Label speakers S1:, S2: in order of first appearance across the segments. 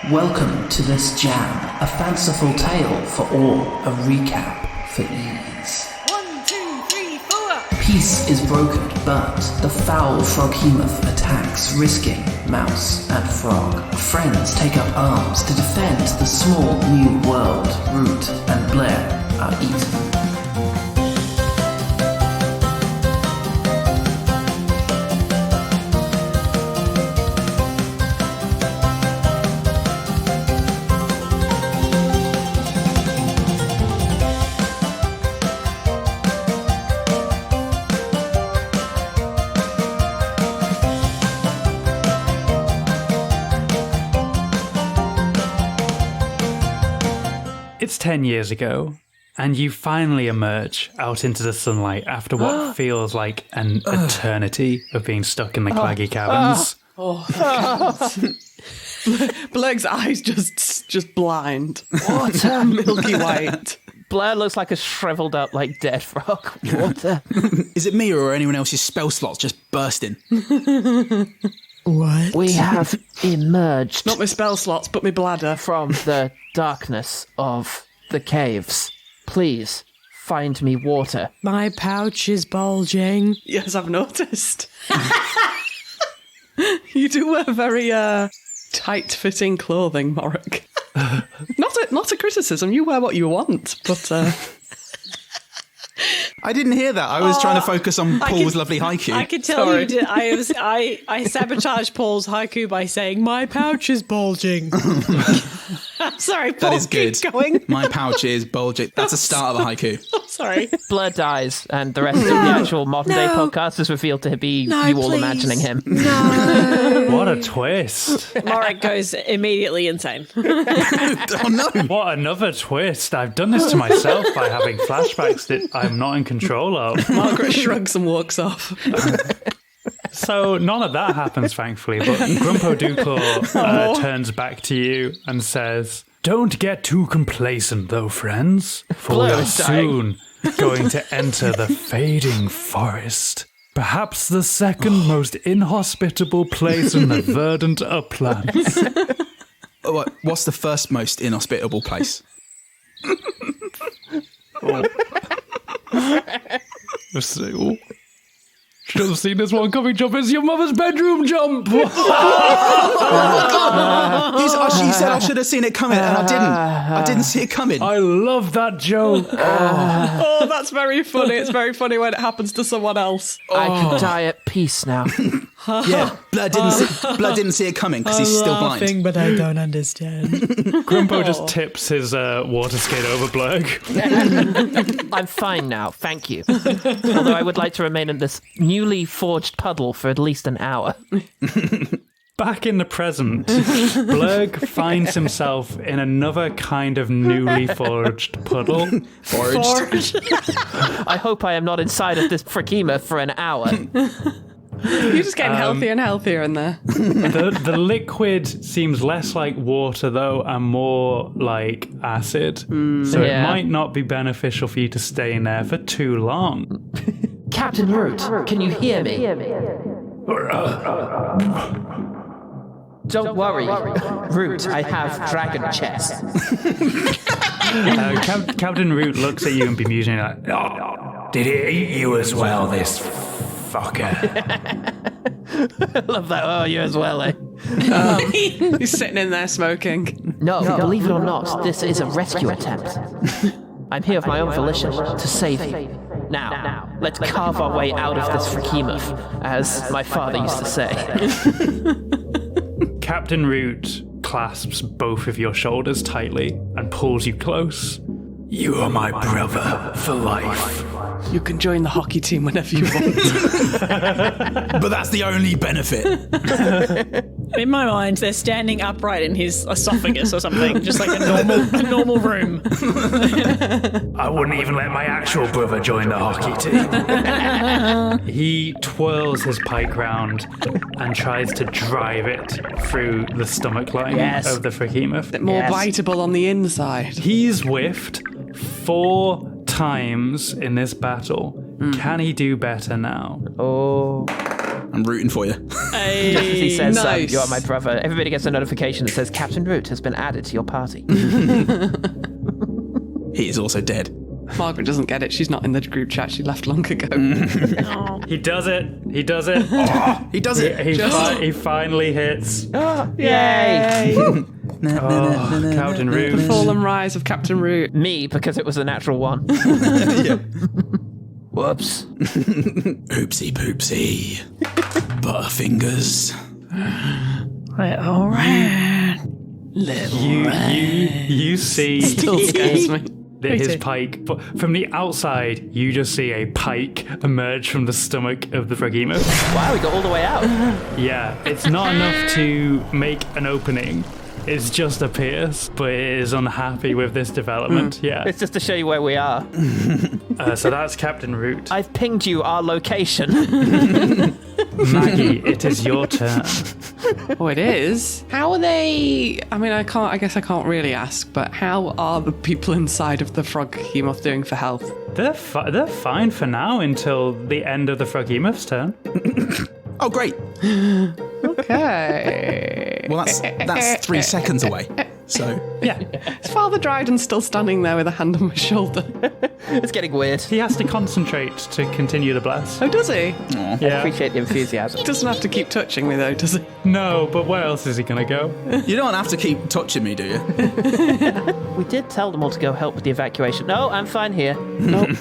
S1: Welcome to this jam, a fanciful tale for all, a recap for ease.
S2: 1, 2, 3, 4.
S1: Peace is broken, but the foul Froghemoth attacks, risking mouse and frog. Friends take up arms to defend the small new world. Root and Bleurgh are eaten.
S3: It's 10 years ago, and you finally emerge out into the sunlight after what feels like an eternity of being stuck in the claggy caverns.
S4: Bleurgh's eyes just blind.
S5: Water.
S4: Milky white.
S5: Bleurgh looks like a shriveled up, dead frog. Water.
S6: Is it me or are anyone else's spell slots just bursting?
S4: What?
S5: We have emerged
S4: Not my spell slots, but my bladder.
S5: from the darkness of the caves. Please find me water.
S7: My pouch is bulging.
S4: Yes, I've noticed. You do wear very tight-fitting clothing, Morrick. Not a criticism. You wear what you want, but
S6: I didn't hear that. I was trying to focus on Paul's lovely haiku.
S7: I can tell you did. I sabotaged Paul's haiku by saying my pouch is bulging. I'm sorry, Paul.
S6: That is good.
S7: Keep going.
S6: My pouch is bulging. That's a start of a haiku.
S7: I'm sorry.
S5: Bleurgh dies, and the rest of the actual modern-day podcast is revealed to be you all
S7: please.
S5: imagining him.
S7: No.
S3: What a twist.
S7: Morrick goes immediately insane.
S6: Oh no!
S3: What another twist. I've done this to myself by having flashbacks that I'm not in control of.
S4: Margaret shrugs and walks off.
S3: So none of that happens, thankfully, but Grumpo Dewclaw turns back to you and says, "Don't get too complacent, though, friends, for we are
S5: Bleurgh's dying.
S3: soon going to enter the fading forest. Perhaps the second most inhospitable place in the verdant uplands."
S6: What's the first most inhospitable place?
S3: Should have seen this one coming, Jump. It's your mother's bedroom, Jump.
S6: She said I should have seen it coming, and I didn't. I didn't see it coming.
S3: I love that joke.
S4: Oh, that's very funny. It's very funny when it happens to someone else.
S5: I can die at peace now.
S6: Yeah, Blood didn't see it coming because he's still blind.
S7: Laughing, but I don't understand.
S3: Grumpo just tips his water skate over Bleurgh.
S5: I'm fine now, thank you. Although I would like to remain in this newly forged puddle for at least an hour.
S3: Back in the present, Bleurgh finds himself in another kind of newly forged puddle.
S6: Foraged.
S5: I hope I am not inside of this Froghemoth for an hour.
S4: You're just getting healthier and healthier in there.
S3: The liquid seems less like water, though, and more like acid. So it might not be beneficial for you to stay in there for too long.
S5: Captain Root, can you hear me? Don't worry, Root, I have dragon chest.
S3: Captain Root looks at you and bemused and like, "Oh, did it eat you as well, this fucker?"
S5: I love that. Oh, you as well, eh?
S4: He's sitting in there smoking.
S5: No, believe it or not, this is a rescue attempt. I'm here of my own volition to save you. Now, let's carve our way out of this Froghemoth, as my father used to say.
S3: Captain Root clasps both of your shoulders tightly and pulls you close. "You are my brother for life."
S4: You can join the hockey team whenever you want.
S6: But that's the only benefit.
S7: In my mind, they're standing upright in his esophagus or something, just like a normal room.
S3: I wouldn't even let my actual brother join the hockey team. He twirls his pike round and tries to drive it through the stomach line of the Froghemoth.
S4: More biteable on the inside.
S3: He's whiffed 4 times in this battle. Can he do better now?
S5: Oh.
S6: I'm rooting for you.
S5: He says,
S4: Nice.
S5: you are my brother. Everybody gets a notification that says Captain Root has been added to your party.
S6: He is also dead.
S4: Margaret doesn't get it. She's not in the group chat. She left long ago.
S3: He does it. He does it.
S6: He does it.
S3: He finally hits.
S5: Yay!
S3: Captain Root.
S4: The fall and rise of Captain Root.
S5: Me, because it was a natural one. Whoops.
S6: Oopsie poopsie. Butterfingers.
S7: All right.
S3: You see
S4: Still scares me.
S3: his pike. But from the outside, you just see a pike emerge from the stomach of the Froghemoth.
S5: Wow, we got all the way out.
S3: Yeah, it's not enough to make an opening. It's just a pierce, but it is unhappy with this development. Yeah.
S5: It's just to show you where we are.
S3: So that's Captain Root.
S5: I've pinged you our location.
S3: Maggie, it is your turn.
S4: Oh, it is. How are they? I mean, I guess I can't really ask, but how are the people inside of the Froghemoth doing for health?
S3: They're fine for now until the end of the Froghemoth's turn.
S6: Oh, great.
S4: Okay.
S6: Well, that's 3 seconds away. So,
S3: Yeah.
S4: Is Father Dryden still standing there with a hand on my shoulder?
S5: It's getting weird.
S3: He has to concentrate to continue the bless.
S4: Oh, does he?
S5: I
S3: Yeah.
S5: appreciate the enthusiasm.
S4: Doesn't have to keep touching me though, does he?
S3: No, but where else is he going to go?
S6: you don't have to keep touching me, do you?
S5: We did tell them all to go help with the evacuation. No, I'm fine here.
S4: Nope.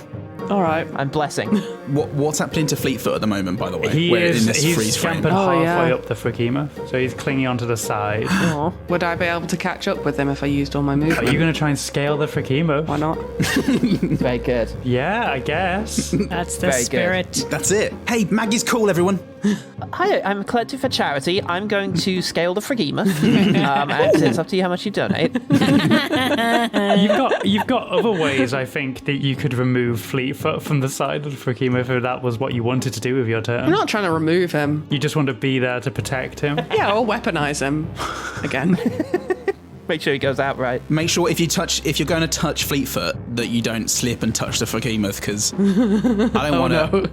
S4: All right.
S5: I'm blessing.
S6: What's happening to Fleetfoot at the moment, by the way?
S3: He's
S6: in this freeze frame.
S3: scampered
S4: Oh,
S3: halfway
S4: yeah.
S3: up the Froghemoth, so he's clinging onto the side.
S5: Aw.
S4: Would I be able to catch up with him if I used all my movement?
S3: Are you going to try and scale the Froghemoth?
S4: Why not?
S5: Very good.
S3: Yeah, I guess.
S7: That's the
S5: Very good.
S7: spirit.
S6: That's it. Hey, Maggie's cool, everyone.
S5: Hi, I'm collected for charity. I'm going to scale the Froghemoth. And it's up to you how much you donate.
S3: You've got other ways, I think, that you could remove Fleetfoot from the side of the Froghemoth if that was what you wanted to do with your turn.
S4: I'm not trying to remove him.
S3: You just want to be there to protect him.
S4: Yeah, or weaponize him again.
S5: Make sure he goes out right.
S6: Make sure if you're going to touch Fleetfoot, that you don't slip and touch the Froghemoth, because I don't want to.
S4: No.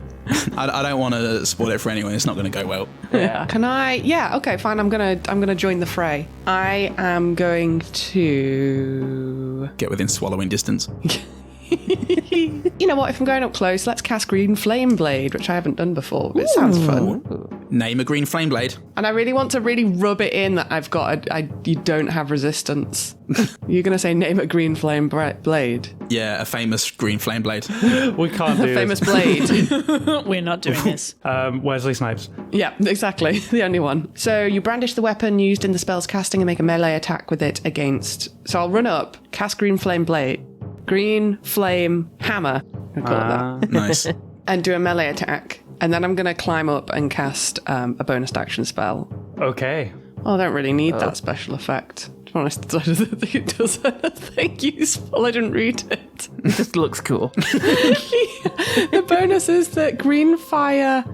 S6: I don't want to spoil it for anyone. It's not going to go well.
S5: Yeah.
S4: Can I? Yeah. Okay. Fine. I'm gonna join the fray. I am going to.
S6: Get within swallowing distance.
S4: You know what? If I'm going up close, let's cast Green Flame Blade, which I haven't done before. It sounds fun.
S6: Name a green flame blade.
S4: And I really want to really rub it in that I've got. You don't have resistance. You're gonna say name a Green Flame Blade.
S6: Yeah, a famous green flame blade.
S3: We can't do
S4: Famous
S3: this.
S4: blade.
S7: We're not doing this.
S3: Wesley Snipes.
S4: Yeah, exactly. The only one. So you brandish the weapon used in the spell's casting and make a melee attack with it against. So I'll run up, cast Green Flame Blade, Green Flame Hammer, I call it that,
S6: Nice.
S4: and do a melee attack. And then I'm going to climb up and cast a bonus action spell.
S3: Okay.
S4: Oh, I don't really need that special effect. To be honest, I don't think it does anything useful. I didn't read it.
S5: It just looks cool.
S4: The bonus is that green fire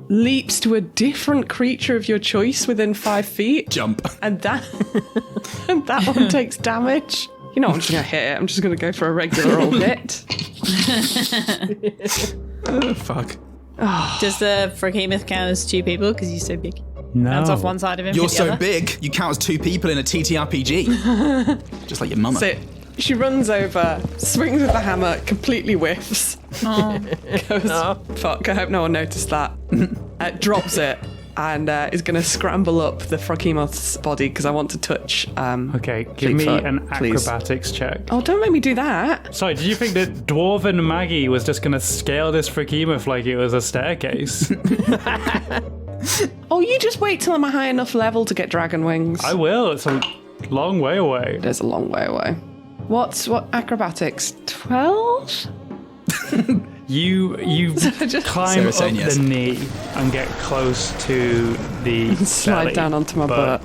S4: leaps to a different creature of your choice within 5 feet.
S6: Jump.
S4: And that one takes damage. You know, I'm just going to hit it. I'm just going to go for a regular old hit.
S6: Oh, fuck.
S7: Does the Froghemoth count as 2 people because he's so big?
S3: No.
S7: Bounce off one side of him.
S6: You're
S7: hit the
S6: so
S7: other.
S6: big, you count as 2 people in a TTRPG. Just like your mama.
S4: So she runs over, swings with the hammer, completely whiffs. Goes, fuck, I hope no one noticed that. Drops it. And is going to scramble up the Froghemoth's body because I want to touch.
S3: Okay, give me
S4: Fleetfoot,
S3: an
S4: please.
S3: acrobatics check.
S4: Oh, don't make me do that.
S3: Sorry, did you think that Dwarven Maggie was just going to scale this Froghemoth like it was a staircase?
S4: Oh, you just wait till I'm a high enough level to get dragon wings.
S3: I will. It's a long way away.
S4: It is a long way away. What acrobatics? 12?
S3: You
S4: Just
S3: climb up
S6: saying yes.
S3: the knee and get close to the
S4: slide
S3: belly,
S4: down onto my
S3: but,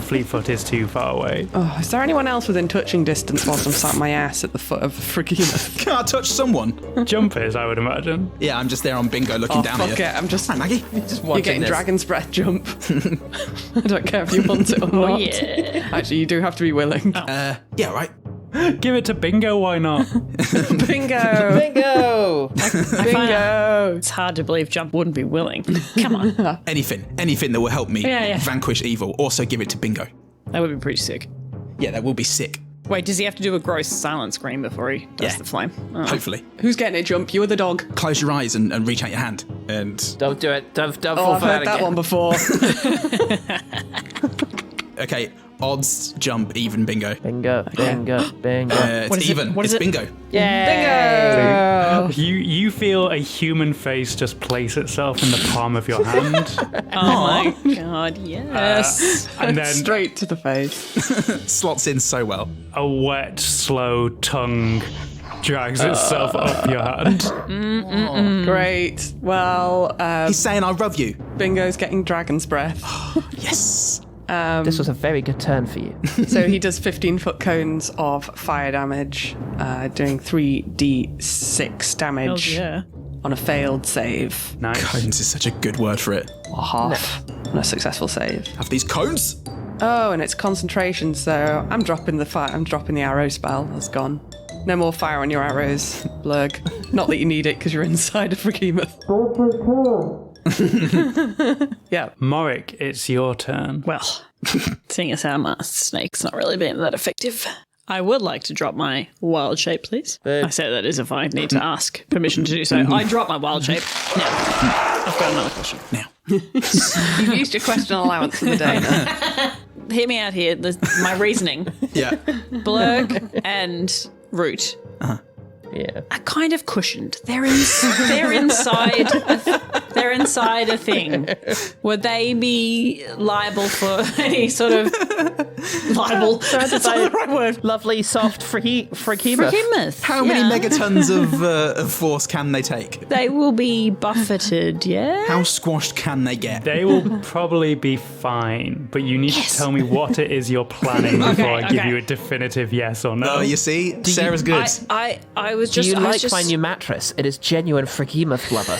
S3: Fleetfoot is too far away.
S4: Oh, is there anyone else within touching distance whilst I'm sat on my ass at the foot of the Froghemoth?
S6: Can I touch someone?
S3: Jumpers, I would imagine.
S6: Yeah, I'm just there on bingo looking
S4: Oh,
S6: down
S4: fuck
S6: at you.
S4: it. I'm just...
S6: Hi, Maggie.
S4: You're getting
S5: this.
S4: dragon's breath jump. I don't care if you want it or not.
S7: Yeah.
S4: Actually, you do have to be willing.
S6: Yeah, right.
S3: Give it to Bingo, why not?
S4: Bingo!
S5: Bingo!
S4: Bingo!
S7: It's hard to believe Jump wouldn't be willing. Come on.
S6: Anything that will help me vanquish evil. Also give it to Bingo.
S7: That would be pretty sick.
S6: Yeah, that will be sick.
S7: Wait, does he have to do a gross silent scream before he does the flame? Oh.
S6: Hopefully.
S4: Who's getting it, Jump? You or the dog?
S6: Close your eyes and reach out your hand. And
S5: Don't do it. Don't
S4: Oh,
S5: fall
S4: I've
S5: for
S4: heard that
S5: again.
S4: one before.
S6: okay, odds, Jump, even, Bingo.
S5: Bingo.
S6: It's
S7: What is it?
S6: even.
S7: What is
S6: It's
S7: it?
S6: Bingo.
S4: Bingo!
S3: You feel a human face just place itself in the palm of your hand.
S7: Oh my god, yes.
S3: And then
S4: Straight to the face.
S6: Slots in so well.
S3: a wet, slow tongue drags itself up your hand.
S4: Great. Well,
S6: He's saying, I love you.
S4: Bingo's getting dragon's breath.
S6: Yes.
S5: This was a very good turn for you.
S4: So he does 15-foot cones of fire damage, doing 3d6 damage
S7: yeah.
S4: on a failed save.
S3: Nice.
S6: Cones is such a good word for it.
S4: Or half on a successful save.
S6: Have these cones?
S4: Oh, and it's concentration, so I'm dropping the fire. I'm dropping the arrow spell. That's gone. No more fire on your arrows, Bleurgh. Not that you need it because you're inside of Froghemoth. Yeah.
S3: Morik, it's your turn.
S7: Well, seeing as how my snake's not really being that effective, I would like to drop my wild shape, please. I say that as if I need to ask permission to do so. I drop my wild shape. Now, I've got another question.
S6: Now.
S4: You've used your question allowance for the day now.
S7: Hear me out here. My reasoning.
S6: Yeah.
S7: Bleurgh and Root
S5: Yeah.
S7: are kind of cushioned. They're inside. They're inside a thing. Would they be liable for any sort of liable? That's not the right word.
S5: Lovely, soft Froghemoth.
S7: Froghemoth.
S6: How many megatons of force can they take?
S7: They will be buffeted. Yeah.
S6: How squashed can they get?
S3: They will probably be fine, but you need to tell me what it is you're planning before I give
S7: okay.
S3: you a definitive yes or no.
S6: Oh, you see? Sarah's good.
S7: I was
S5: Do
S7: just.
S5: you
S7: I was
S5: like
S7: just,
S5: my new mattress? It is genuine Froghemoth blubber.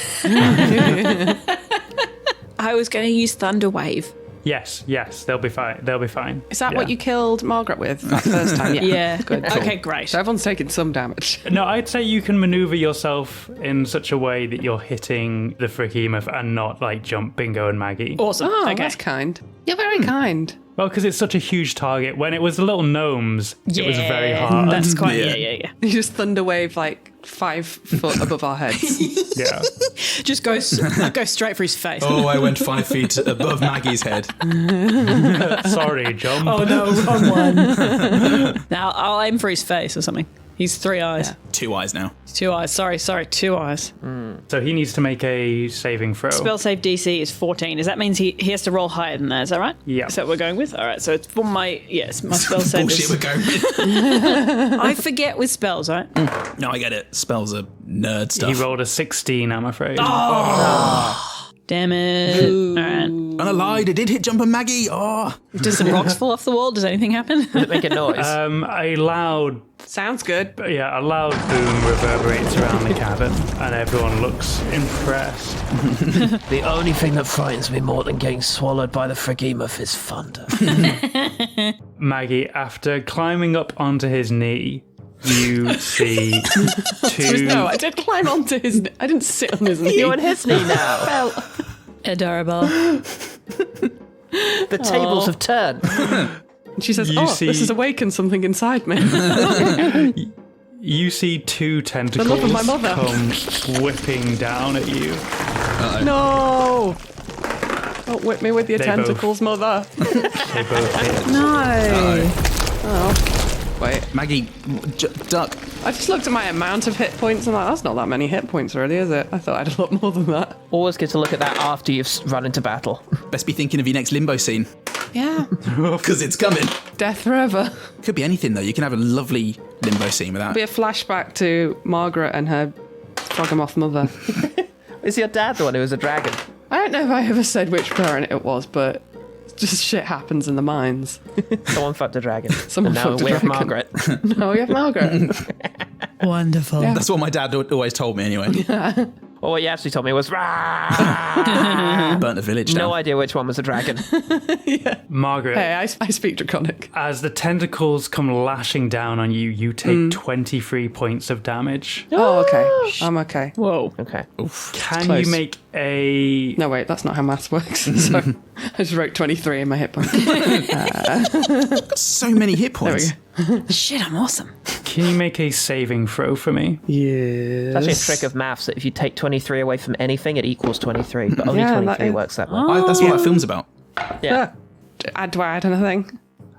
S7: I was going to use Thunderwave.
S3: Yes, they'll be fine. They'll be fine.
S4: Is that
S3: Yeah.
S4: what you killed Margaret with that first time?
S7: Yeah.
S4: Good.
S7: Okay, great.
S4: So everyone's taking some damage.
S3: No, I'd say you can maneuver yourself in such a way that you're hitting the Froghemoth and not like Jump, Bingo, and Maggie.
S7: Awesome.
S4: Oh,
S7: okay.
S4: that's kind. You're very kind.
S3: Well, because it's such a huge target. When it was the little gnomes, it was very hard.
S7: That's quite.
S6: Yeah.
S7: Yeah.
S4: You just thunderwave like 5 foot above our heads.
S3: Yeah.
S7: Just go straight for his face.
S6: Oh, I went 5 feet above Maggie's head.
S3: Sorry, Jump.
S7: Oh, no, wrong one. Now I'll aim for his face or something. He's 3 eyes.
S6: 2 eyes now.
S7: 2 eyes. Sorry, 2 eyes.
S3: So he needs to make a saving throw.
S7: Spell save DC is 14. Does that mean he has to roll higher than that? Is that right?
S3: Yeah.
S7: Is that what we're going with? All right. So it's for my my spell save.
S6: Bullshit we're
S7: Is,
S6: going with.
S7: I forget with spells, right?
S6: No, I get it. Spells are nerd
S3: He
S6: stuff.
S3: rolled a 16, I'm afraid.
S7: Damn it. All right.
S6: And I lied. It did hit Jump and Maggie. Oh.
S7: Does some rocks fall off the wall? Does anything happen?
S5: Does it make a noise?
S3: A loud
S4: Sounds good.
S3: a loud boom reverberates around the cabin, and everyone looks impressed.
S5: The only thing that frightens me more than getting swallowed by the Froghemoth is thunder.
S3: Maggie, after climbing up onto his knee, you see two.
S4: No, I did climb onto his. I didn't sit on his knee.
S5: You're on his knee now.
S7: Adorable.
S5: The tables have turned.
S4: And she says,
S3: You
S4: this
S3: see-
S4: has awakened something inside me.
S3: You see two tentacles
S4: love of my mother.
S3: come whipping down at you.
S4: No! Don't whip me with your
S3: They both-
S4: tentacles, mother.
S3: They both hit.
S4: No. Oh. Wait.
S6: Maggie, duck.
S4: I just looked at my amount of hit points and that's not that many hit points really, is it? I thought I had a lot more than that.
S5: Always get to look at that after you've run into battle.
S6: Best be thinking of your next limbo scene.
S4: Yeah.
S6: Because it's coming.
S4: Death forever.
S6: Could be anything, though. You can have a lovely limbo scene without.
S4: Be a flashback to Margaret and her Froghemoth mother.
S5: Is your dad the one who was a dragon?
S4: I don't know if I ever said which parent it was, but just shit happens in the mines.
S5: Someone fucked a dragon.
S4: Someone
S5: and now
S4: fucked a
S5: we have
S4: dragon.
S5: Margaret.
S4: No, we have Margaret.
S7: Wonderful.
S4: Yeah.
S6: That's what my dad always told me, anyway.
S5: Or what you actually told me was "Rah!"
S6: Burnt a village down.
S5: No idea which one was a dragon.
S3: Margaret,
S4: Hey, I speak Draconic.
S3: as the tentacles come lashing down on you, you take 23 points of damage.
S4: Oh, okay. I'm okay.
S7: Whoa.
S5: Okay.
S3: Can
S4: close.
S3: you make a...
S4: No, wait, that's not how maths works. So I just wrote 23 in my hit points.
S6: So many hit
S4: There we
S6: points.
S4: go.
S7: Shit, I'm awesome.
S3: Can you make a saving throw for me?
S4: Yes.
S5: It's actually a trick of maths that if you take 23 away from anything, it equals 23. But only
S4: Yeah,
S5: 23
S4: that-
S5: works that way.
S6: That's what that film's about.
S5: Yeah.
S4: Do I add anything?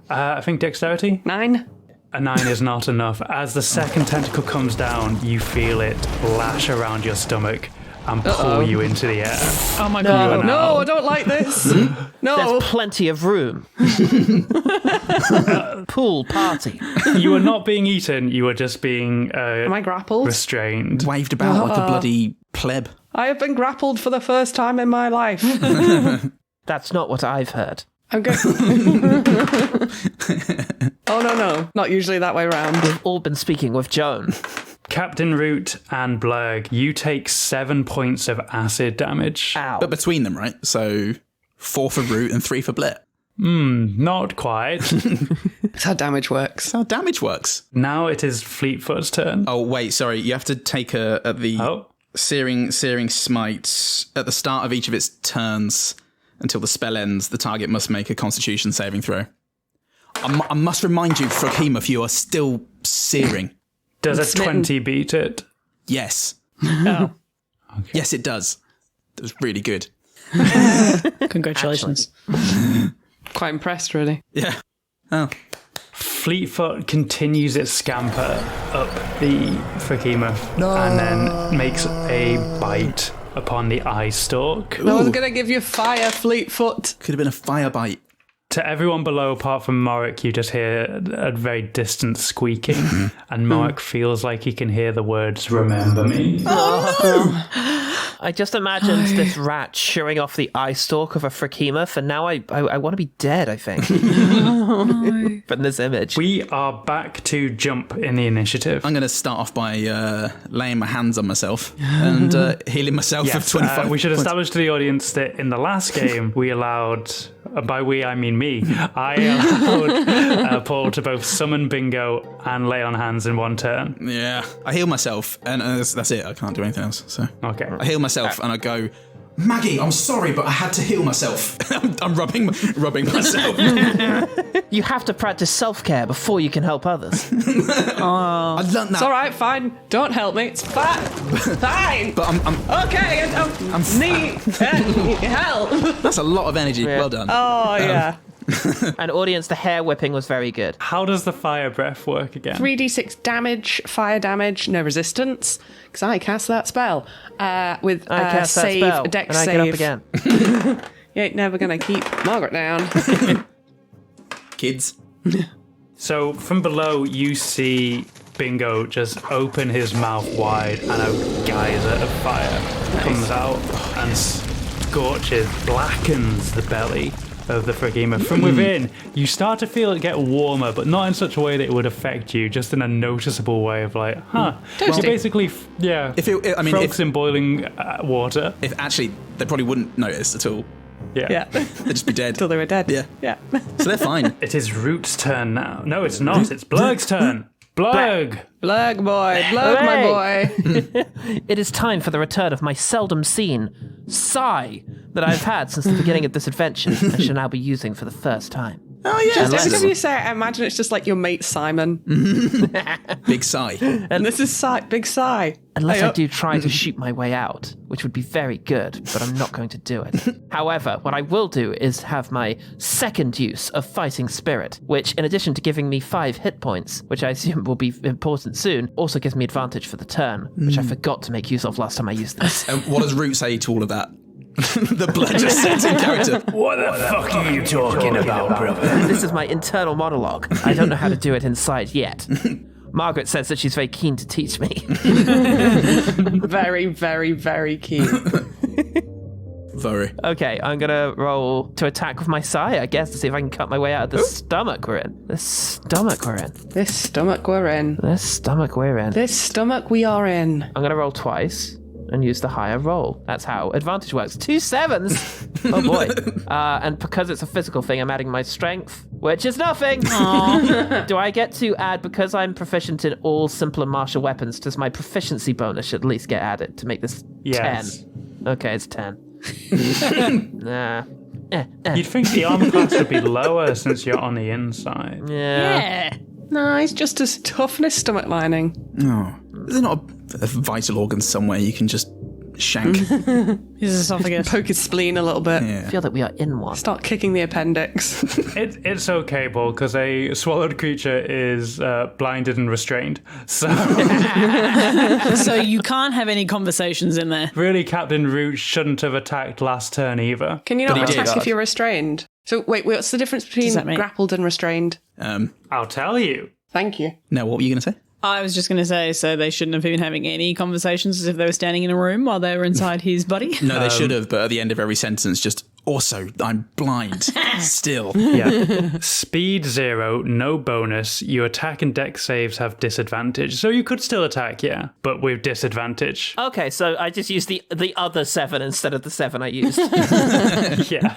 S3: I think dexterity?
S4: 9?
S3: A 9 is not enough. As the second tentacle comes down, you feel it lash around your stomach and pull you into the air.
S7: Oh my
S3: You
S7: god.
S3: are now-
S4: No, I don't like this. No.
S5: There's plenty of room. Pool party.
S3: You are not being eaten, you are just being
S4: Am I grappled?
S6: Mm.
S3: restrained.
S6: Waved about like a bloody pleb.
S4: I have been grappled for the first time in my life.
S5: That's not what I've heard.
S4: I'm good. Oh, no. Not usually that way around.
S5: We've all been speaking with Joan.
S3: Captain Root and Bleurgh, you take 7 points of acid damage.
S5: Ow.
S6: But between them, right? So 4 for Root and 3 for Blair.
S3: Not quite.
S4: That's how damage works.
S6: That's how damage works.
S3: Now it is Fleetfoot's turn.
S6: Oh, wait, sorry. You have to take at the searing smites at the start of each of its turns until the spell ends. The target must make a Constitution saving throw. I must remind you, Froghemoth, you are still searing.
S3: Does a
S4: smitten.
S3: 20 beat it?
S6: Yes.
S7: Oh.
S6: Yes, it does. That was really good.
S7: Congratulations.
S4: Quite impressed, really.
S6: Yeah. Oh.
S3: Fleetfoot continues its scamper up the Froghemoth and then makes a bite upon the eye stalk.
S4: No one's going to give you fire, Fleetfoot.
S6: Could have been a fire bite.
S3: To everyone below, apart from Morik, you just hear a very distant squeaking, and Morik feels like he can hear the words, "Remember me."
S5: I just imagined this rat showing off the eye stalk of a Froghemoth, and now I want to be dead, I think. From this image.
S3: We are back to jump in the initiative.
S6: I'm going to start off by laying my hands on myself and healing myself of 25
S3: we should
S6: points.
S3: establish to the audience that in the last game we allowed, by we I mean me, I allowed Paul to both summon Bingo and lay on hands in one turn.
S6: Yeah. I heal myself, and that's it. I can't do anything else. So
S3: Okay.
S6: I heal myself, and I go, Maggie, I'm sorry, but I had to heal myself. I'm rubbing myself.
S5: You have to practice self-care before you can help others.
S6: I learned that.
S4: It's all right, fine. Don't help me. It's fine. Fine.
S6: But I'm
S4: Okay, I don't need help.
S6: that's a lot of energy.
S5: Yeah.
S6: Well done.
S4: Oh, yeah.
S5: And audience, the hair whipping was very good.
S3: How does the fire breath work again?
S4: 3d6 damage, fire damage, no resistance, because I cast that spell with
S5: I cast that
S4: save,
S5: spell,
S4: a dex
S5: and I
S4: save.
S5: get up again.
S4: You ain't never going to keep Margaret down.
S6: Kids.
S3: So from below, you see Bingo just open his mouth wide, and a geyser of fire comes out and scorches, blackens the belly of the Froghemoth. From within, you start to feel it get warmer, but not in such a way that it would affect you, just in a noticeable way of like, you're basically, frogs in boiling water.
S6: If actually, they probably wouldn't notice at all.
S4: Yeah.
S6: They'd just be dead.
S4: Till they were dead.
S6: Yeah.
S4: Yeah.
S6: So they're fine.
S3: It is Root's turn now. No, it's not. It's Bleurgh's turn. Bleurgh!
S4: Bleurgh, boy. Bleurgh, my boy.
S5: It is time for the return of my seldom seen sigh that I've had since the beginning of this adventure and shall now be using for the first time.
S6: Oh, yeah.
S4: Just every time you say it, I imagine it's just like your mate Simon.
S6: Big sigh.
S4: And this is Big Sigh.
S5: Unless
S4: Hey,
S5: I do try to shoot my way out, which would be very good, but I'm not going to do it. However, what I will do is have my second use of Fighting Spirit, which, in addition to giving me 5 hit points, which I assume will be important soon, also gives me advantage for the turn, which I forgot to make use of last time I used this.
S6: And what does Root say to all of that? The blood just sits in character.
S3: What the fuck are you talking about, brother?
S5: This is my internal monologue. I don't know how to do it inside yet. Margaret says that she's very keen to teach me.
S4: Very, very, very keen.
S6: Very.
S5: Okay, I'm gonna roll to attack with my sai, I guess, to see if I can cut my way out of the stomach we're in. This stomach we're in.
S4: This stomach we're in.
S5: This stomach we're in.
S4: This stomach we are in.
S5: I'm gonna roll twice. and use the higher roll. That's how advantage works. 2 7s! Oh boy. And because it's a physical thing, I'm adding my strength, which is nothing! Do I get to add, because I'm proficient in all simpler martial weapons, does my proficiency bonus at least get added to make this 10? Okay, it's 10. Nah.
S3: You'd think the armor class would be lower since you're on the inside.
S7: Yeah.
S4: No, he's just as tough in his stomach lining.
S6: Oh, is there not a vital organ somewhere you can just shank?
S7: His esophagus.
S4: Poke his spleen a little bit.
S5: I feel that we are in one.
S4: Start kicking the appendix.
S3: It's okay, Paul, because a swallowed creature is blinded and restrained. So
S7: So you can't have any conversations in there.
S3: really, Captain Root shouldn't have attacked last turn either.
S4: Can you not
S6: But he
S4: attack
S6: did.
S4: if you're restrained? So wait, what's the difference between
S7: that mean?
S4: grappled and restrained?
S3: I'll tell you.
S4: Thank you.
S6: No, what were you going to say?
S7: I was just going to say, so they shouldn't have been having any conversations as if they were standing in a room while they were inside his body?
S6: No, they should have, but at the end of every sentence, just, also, I'm blind. Still.
S3: Yeah. Speed 0, no bonus. Your attack and dex saves have disadvantage. So you could still attack, yeah, but with disadvantage.
S5: Okay, so I just used the other 7 instead of the 7 I used.
S3: Yeah.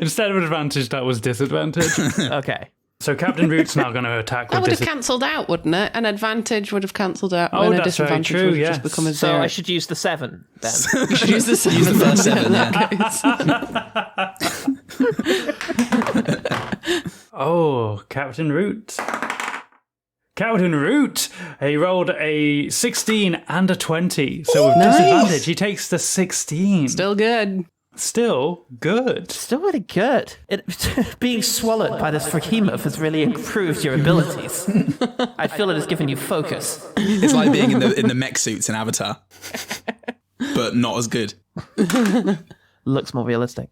S3: Instead of advantage, that was disadvantage.
S5: Okay.
S3: So Captain Root's now going to attack
S4: That
S3: with
S4: would have
S3: disadvantage.
S4: cancelled out, wouldn't it? An advantage would have cancelled out.
S3: Oh,
S4: and a
S3: that's very
S4: disadvantage
S3: true,
S4: would have
S3: yes.
S4: just become a
S5: So
S4: 0.
S5: I should use the 7 then.
S4: You should use the 7.
S6: Use the first 7, yeah.
S3: Oh, Captain Root. Captain Root! He rolled a 16 and a 20. So with disadvantage, he takes the 16.
S4: Still good.
S3: Still good.
S5: Still really good. Being swallowed by this Froghemoth has really improved your abilities. I feel it has given you focus.
S6: It's like being in the mech suits in Avatar, but not as good.
S5: Looks more realistic.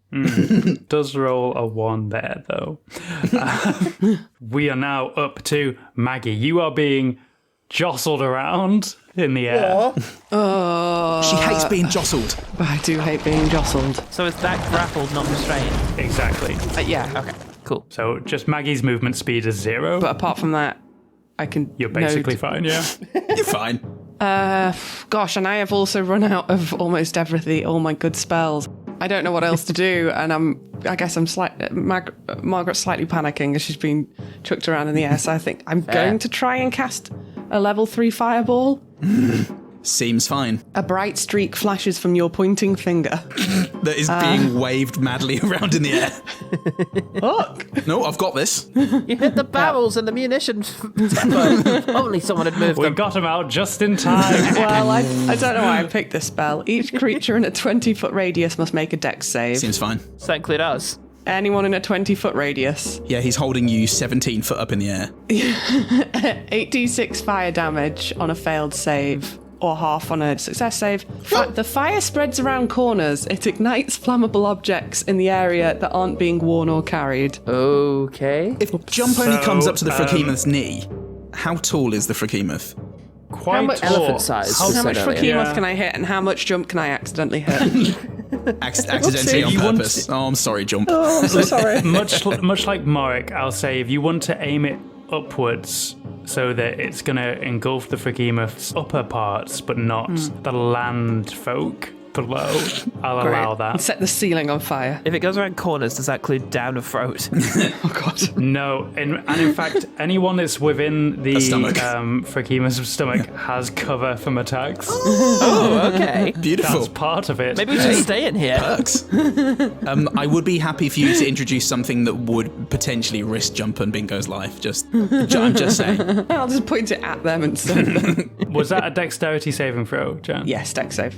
S3: Does roll a 1 there, though. We are now up to Maggie. You are being jostled around in the air.
S6: She hates being jostled.
S4: I do hate being jostled.
S5: So is that grappled, not restrained?
S3: Exactly.
S4: Yeah.
S5: Okay, cool.
S3: So just Maggie's movement speed is 0.
S4: But apart from that, I can.
S3: You're basically fine, yeah.
S6: You're fine.
S4: Gosh, and I have also run out of almost everything, all my good spells. I don't know what else to do, and I guess Margaret's slightly panicking as she's been chucked around in the air. So I think I'm going to try and cast a level 3 fireball.
S6: Seems fine.
S4: A bright streak flashes from your pointing finger.
S6: That is being waved madly around in the air.
S4: Look!
S6: No, I've got this.
S5: You hit the barrels and the munitions. Only someone had moved
S3: We
S5: them.
S3: got him out just in time.
S4: Well, I don't know why I picked this spell. Each creature in a 20-foot radius must make a dex save.
S6: Seems fine.
S5: So that include us.
S4: Anyone in a 20-foot radius.
S6: Yeah, he's holding you 17 foot up in the air.
S4: 8d6 fire damage on a failed save, or half on a success save. The fire spreads around corners. It ignites flammable objects in the area that aren't being worn or carried.
S5: Okay.
S6: If jump only comes up to the
S3: So,
S6: Froghemoth's knee, how tall is the Froghemoth?
S3: Quite
S4: much-
S3: tall.
S5: Elephant size.
S3: How
S4: How much
S5: earlier.
S4: Froghemoth
S3: Yeah.
S4: can I hit, and how much jump can I accidentally hit?
S6: Accidentally on
S3: You want
S6: purpose. Oh, I'm sorry, Jump.
S4: Oh, I'm so sorry.
S3: much like Morik, I'll say if you want to aim it upwards so that it's going to engulf the Froghemoth's upper parts, but not the land folk below, I'll allow that.
S4: Set the ceiling on fire.
S5: If it goes around corners, does that include down a throat?
S4: Oh, God.
S3: No, and in fact, anyone that's within the
S6: stomach.
S3: Froghemoth's stomach has cover from attacks.
S5: Oh, okay.
S6: Beautiful.
S3: That's part of it.
S5: Maybe we should stay in here.
S6: Perks. I would be happy for you to introduce something that would potentially risk Jump and Bingo's life. I'm just saying.
S4: I'll just point it at them and say,
S3: Was that a dexterity saving throw, Jan?
S4: yes, dex save.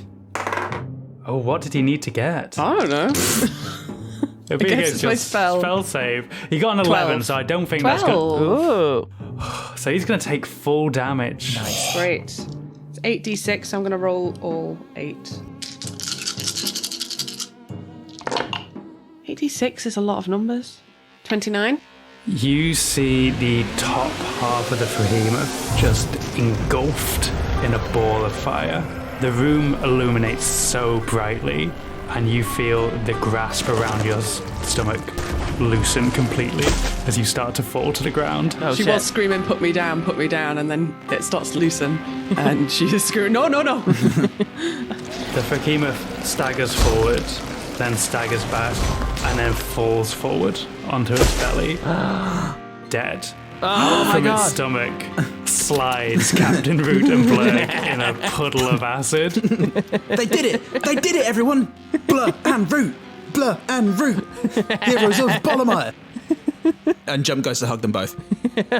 S3: Oh, what did he need to get?
S4: I don't know.
S3: It'd be
S4: guess
S3: his
S4: it's my
S3: just
S4: spell.
S3: save. He got an 11,
S4: 12.
S3: so I don't think that's going
S4: 12.
S5: Ooh.
S3: So he's going to take full damage.
S4: Great. It's 8d6, so I'm going to roll all 8. 8d6 is a lot of numbers. 29.
S3: You see the top half of the Froghemoth just engulfed in a ball of fire. The room illuminates so brightly, and you feel the grasp around your stomach loosen completely as you start to fall to the ground.
S5: Oh,
S4: She
S5: shit.
S4: was screaming, put me down, and then it starts to loosen. And she is screaming, no, no, no.
S3: The Froghemoth staggers forward, then staggers back, and then falls forward onto its belly. Dead.
S5: Oh
S3: From its stomach slides Captain Root and Bleurgh in a puddle of acid.
S6: They did it! They did it, everyone! Bleurgh and Root! Bleurgh and Root! Heroes of Bolomire! And Jump goes to hug them both.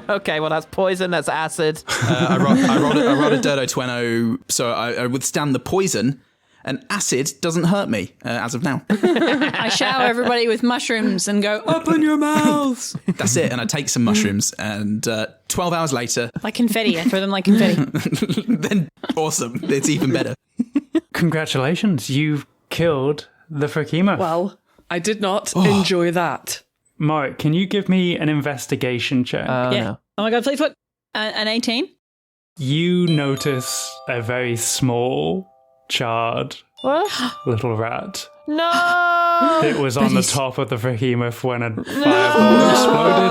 S5: Okay, well, that's poison, that's acid.
S6: I rolled a Dirto Tweno, so I withstand the poison, and acid doesn't hurt me as of now.
S7: I shower everybody with mushrooms and go, open your mouths.
S6: That's it, and I take some mushrooms, and 12 hours later...
S7: Like confetti. I throw them like confetti.
S6: Then awesome. It's even better.
S3: Congratulations, you've killed the Froghemoth.
S4: Well, I did not enjoy that.
S3: Mark, can you give me an investigation check?
S7: Yeah.
S5: No.
S7: Oh my god, Fleetfoot. An 18?
S3: You notice a very small, charred
S5: What?
S3: little rat.
S5: No!
S3: It was on the top of the Froghemoth when a fireball exploded.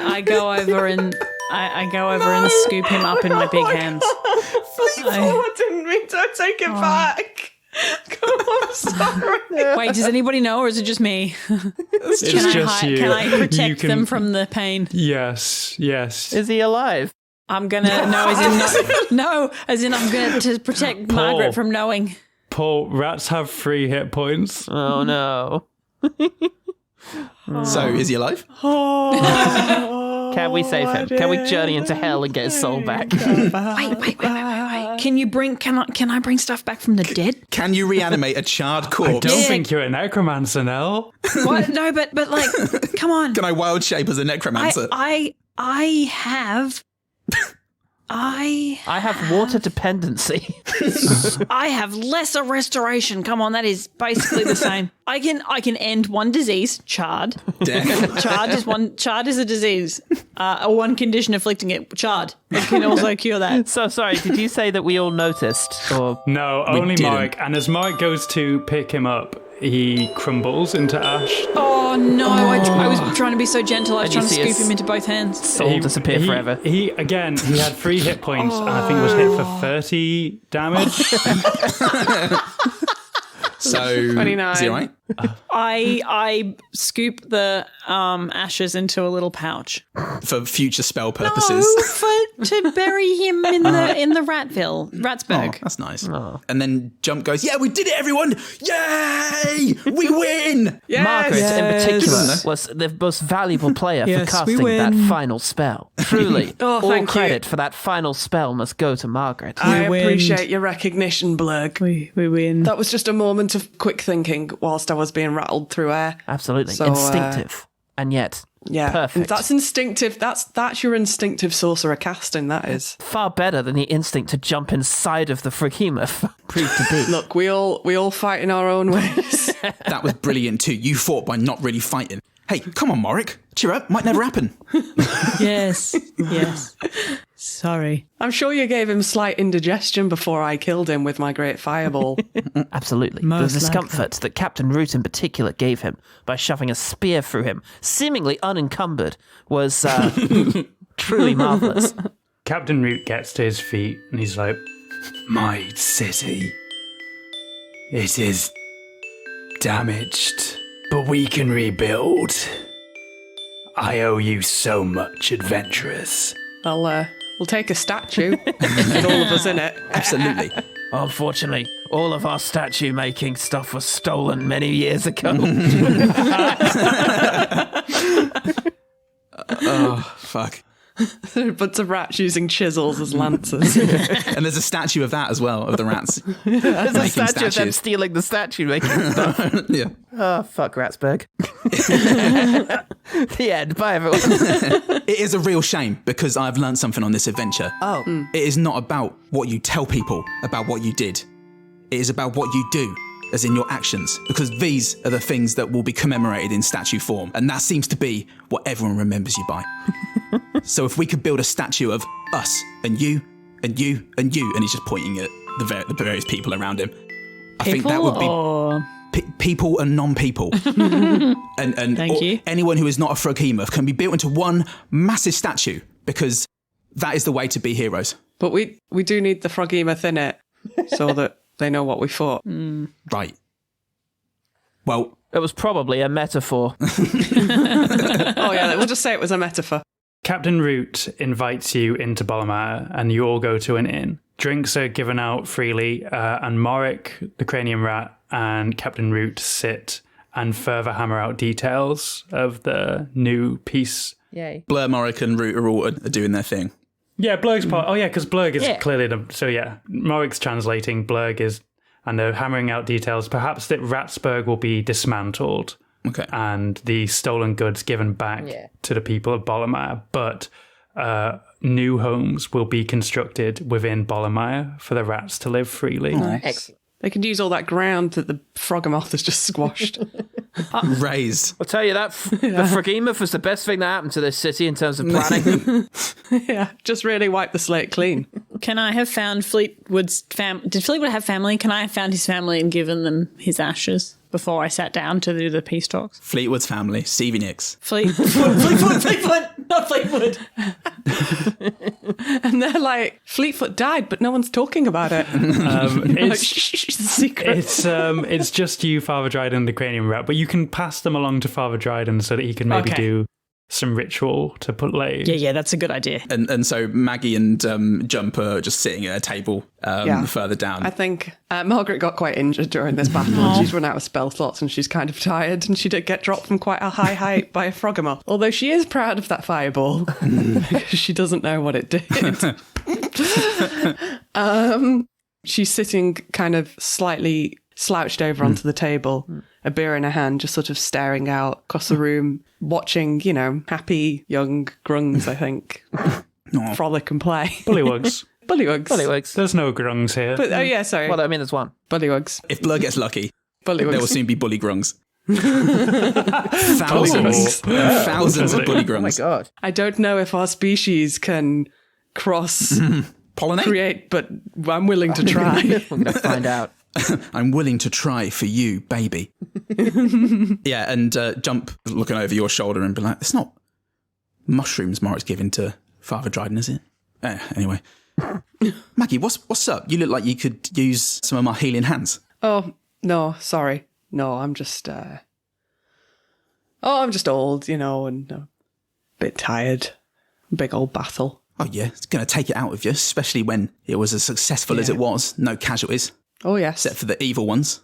S7: I go over and I scoop him up in my big hands.
S4: I didn't mean to take it back. I'm sorry.
S7: Wait, does anybody know, or is it just me?
S3: It's just you.
S7: Can I
S3: You
S7: protect
S3: can-
S7: them from the pain?
S3: Yes.
S5: Is he alive?
S7: I'm gonna as in I'm gonna to protect Margaret from knowing.
S3: Paul, rats have 3 hit points.
S5: Oh, no.
S6: So, is he alive?
S5: Can we save him? Can we journey into hell and get his soul back?
S7: Wait. Can I bring stuff back from the dead?
S6: Can you reanimate a charred corpse?
S3: Don't think you're a necromancer, Nell.
S7: What? No, but like, come on.
S6: Can I wild shape as a necromancer?
S7: I have
S5: water dependency.
S7: I have lesser restoration. Come on, that is basically the same. I can end one disease, charred.
S6: Death.
S7: Charred is a disease. Or one condition afflicting it, charred. It can also cure that.
S5: So sorry, did you say that we all noticed? Or
S3: No, only
S6: didn't.
S3: Mark. And as Mark goes to pick him up, he crumbles into ash.
S7: Oh no, I was trying to be so gentle. I was
S5: And you
S7: trying to
S5: see
S7: scoop
S5: his
S7: him into both hands.
S5: soul disappear forever?
S3: He had 3 hit points, and I think was hit for 30 damage.
S6: So,
S4: 29.
S6: is he all right?
S7: I scoop the ashes into a little pouch.
S6: For future spell purposes.
S7: To bury him in the Ratsburg.
S6: Oh, that's nice. And then Jump goes, yeah, we did it, everyone! Yay! We win!
S4: Yes.
S5: Margaret, in particular,
S6: Yes.
S5: was the most valuable player for
S7: Yes, we
S5: casting that
S7: win.
S5: final spell. Truly, all
S4: thank you.
S5: credit for that final spell must go to Margaret.
S4: I
S7: win.
S4: appreciate your recognition, Bleurgh.
S7: We win.
S4: That was just a moment of quick thinking whilst I was being rattled through air.
S5: Absolutely.
S4: So,
S5: Instinctive. And yet,
S4: Yeah,
S5: perfect.
S4: that's instinctive. That's your instinctive sorcerer casting. That is.
S5: Far better than the instinct to jump inside of the Froghemoth proved to be.
S4: Look, we all fight in our own ways.
S6: That was brilliant too. You fought by not really fighting. Hey, come on, Morik. Cheer up. Might never happen.
S7: Yes. Sorry.
S4: I'm sure you gave him slight indigestion before I killed him with my great fireball.
S5: Absolutely.
S7: Most
S5: the discomfort that Captain Root in particular gave him by shoving a spear through him, seemingly unencumbered, was truly marvellous.
S3: Captain Root gets to his feet, and he's like, "My city. It is damaged, but we can rebuild. I owe you so much, adventurers."
S4: We'll take a statue with all of us in it.
S6: Absolutely.
S5: Unfortunately, all of our statue making stuff was stolen many years ago.
S6: Oh, fuck.
S4: But of rats using chisels as lancers.
S6: And there's a statue of that as well, of the rats.
S5: There's a
S6: Making
S5: statue of them
S6: statues.
S5: stealing the statue making stuff.
S6: Yeah.
S5: Oh, fuck Ratsburg. The end. Bye, everyone.
S6: It is a real shame because I've learned something on this adventure.
S5: Oh.
S6: It is not about what you tell people about what you did. It is about what you do, as in your actions, because these are the things that will be commemorated in statue form. And that seems to be what everyone remembers you by. So if we could build a statue of us and you and you and you, and he's just pointing at the various people around him, I think that would be people and non-people. and
S7: Thank you.
S6: anyone who is not a Froghemoth can be built into one massive statue, because That is the way to be heroes.
S4: But we do need the Froghemoth in it so that they know what we fought.
S6: Right. Well,
S5: It was probably a metaphor.
S4: Oh, yeah, we'll just say it was a metaphor.
S3: Captain Root invites you into Bollamire, and you all go to an inn. Drinks are given out freely, and Morik, the cranium rat, and Captain Root sit and further hammer out details of the new piece.
S5: Yay.
S6: Bleurgh, Morik, and Root are all doing their thing.
S3: Yeah, Bleurgh's part. Oh, yeah, because Bleurgh is clearly the. So, yeah, Morik's translating, Bleurgh is. And they're hammering out details. Perhaps that Ratsburg will be dismantled.
S6: Okay.
S3: And the stolen goods given back to the people of Bollamire. But new homes will be constructed within Bollamire for the rats to live freely.
S6: Nice.
S5: Excellent.
S4: They could use all that ground that the Froghemoth has just squashed.
S6: Raised.
S5: I'll tell you that the Froghemoth was the best thing that happened to this city in terms of planning.
S4: Yeah, just really wipe the slate clean.
S7: Can I have found Fleetwood's Did Fleetwood have family? Can I have found his family and given them his ashes before I sat down to do the peace talks?
S6: Fleetwood's family, Stevie Nicks.
S7: Fleetwood, not Fleetwood.
S4: And they're like, Fleetfoot died, but no one's talking about it.
S3: It's
S4: It's a secret.
S3: it's just you, Father Dryden, and the cranium rat. But you can pass them along to Father Dryden so that he can maybe do some ritual to put lay.
S7: Yeah, that's a good idea.
S6: And so Maggie and Jump are just sitting at a table further down.
S4: I think Margaret got quite injured during this battle. And she's run out of spell slots and she's kind of tired. And she did get dropped from quite a high height by a Froghemoth. Although she is proud of that fireball because she doesn't know what it did. She's sitting kind of slightly slouched over onto the table, a beer in her hand, just sort of staring out across the room, watching, happy young grungs, I think, frolic and play.
S3: Bullywugs.
S4: Bullywugs.
S5: Bullywugs.
S3: There's no grungs here.
S4: But, oh, yeah, sorry.
S5: Well, I mean, there's one.
S4: Bullywugs.
S6: If Bleurgh gets lucky,
S4: Bullywugs.
S6: there will soon be bully grungs. Thousands of bully grungs.
S5: Oh my god.
S4: I don't know if our species can
S6: Pollinate?
S4: create, but I'm willing to try.
S5: We're going to find out.
S6: I'm willing to try for you, baby. Yeah, and Jump looking over your shoulder and be like, it's not mushrooms Morik's given to Father Dryden, is it? Anyway. Maggie, what's up? You look like you could use some of my healing hands.
S4: Oh, no, sorry. No, I'm just old, and a bit tired. Big old battle.
S6: Oh, yeah, it's going to take it out of you, especially when it was as successful as it was. No casualties,
S4: Oh, yes.
S6: except for the evil ones.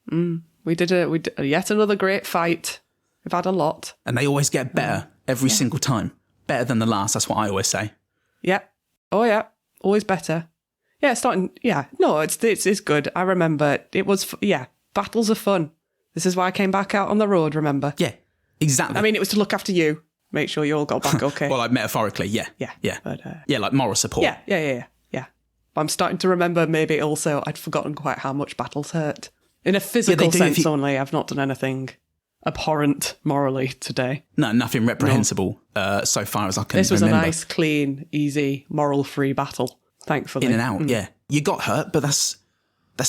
S4: We did yet another great fight. We've had a lot.
S6: And they always get better every single time. Better than the last, that's what I always say.
S4: Yeah. Oh, yeah. Always better. Yeah, it's starting. Yeah. No, it's good. I remember it was, battles are fun. This is why I came back out on the road, remember?
S6: Yeah, exactly.
S4: I mean, it was to look after you. Make sure you all got back okay.
S6: Well, like metaphorically, yeah.
S4: Yeah. But,
S6: Yeah, like moral support.
S4: Yeah. I'm starting to remember maybe also I'd forgotten quite how much battles hurt. In a physical sense only, I've not done anything abhorrent morally today.
S6: No, nothing reprehensible so far as I can remember.
S4: This was a nice, clean, easy, moral-free battle, thankfully.
S6: In and out, yeah. You got hurt, but that's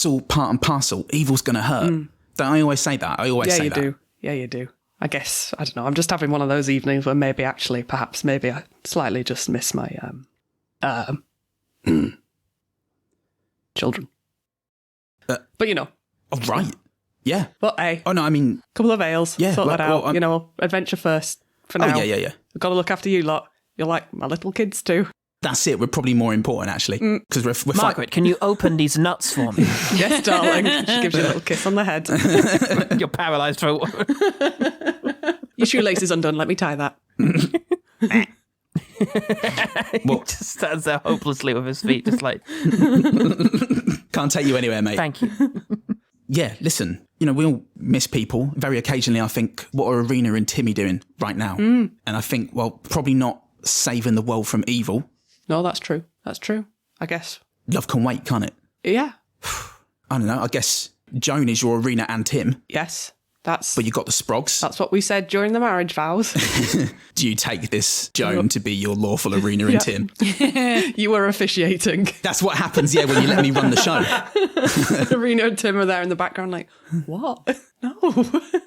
S6: all part and parcel. Evil's going to hurt. Don't I always say that? I always say that.
S4: Yeah, you do. I guess, I don't know, I'm just having one of those evenings where maybe I slightly just miss my children. But
S6: Oh, right. Yeah.
S4: But hey,
S6: Oh, no, I mean...
S4: couple of ales,
S6: Yeah,
S4: sort that out.
S6: well,
S4: Adventure first for now.
S6: Oh, yeah.
S4: I've got to look after you lot. You're like my little kids too.
S6: That's it. We're probably more important, actually. Because we're
S5: Margaret, can you open these nuts for me?
S4: Yes, darling. She gives you a little kiss on the head.
S5: You're paralysed for...
S4: Your shoelace is undone. Let me tie that.
S5: He just stands there hopelessly with his feet, just like...
S6: Can't take you anywhere, mate.
S5: Thank you.
S6: Yeah, listen, we all miss people. Very occasionally, I think, what are Arena and Timmy doing right now? And I think, well, probably not saving the world from evil.
S4: No, that's true. That's true. I guess.
S6: Love can wait, can't it?
S4: Yeah.
S6: I don't know. I guess Joan is your Arena and Tim.
S4: Yes.
S6: But you got the Sprogs.
S4: That's what we said during the marriage vows.
S6: Do you take this Joan to be your lawful Arena and Tim?
S4: You were officiating.
S6: That's what happens, yeah, when you let me run the show.
S4: Arena and Tim are there in the background like, what? No.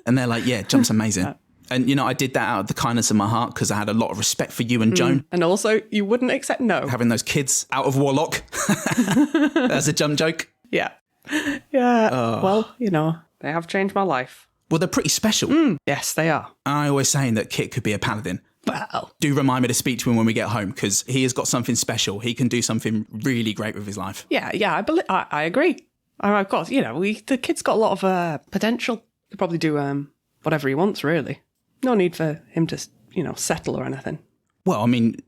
S6: And they're like, yeah, Jump's amazing. And, I did that out of the kindness of my heart because I had a lot of respect for you and Joan.
S4: And also, you wouldn't accept no.
S6: Having those kids out of Warlock. That's a Jump joke.
S4: Yeah. Yeah. Well, they have changed my life.
S6: Well, they're pretty special.
S4: Yes, they are.
S6: I always saying that Kit could be a paladin.
S4: Well.
S6: Do remind me to speak to him when we get home because he has got something special. He can do something really great with his life.
S4: Yeah, I agree. Of course, the kid's got a lot of potential. He'll probably do whatever he wants, really. No need for him to, settle or anything.
S6: Well, I mean, you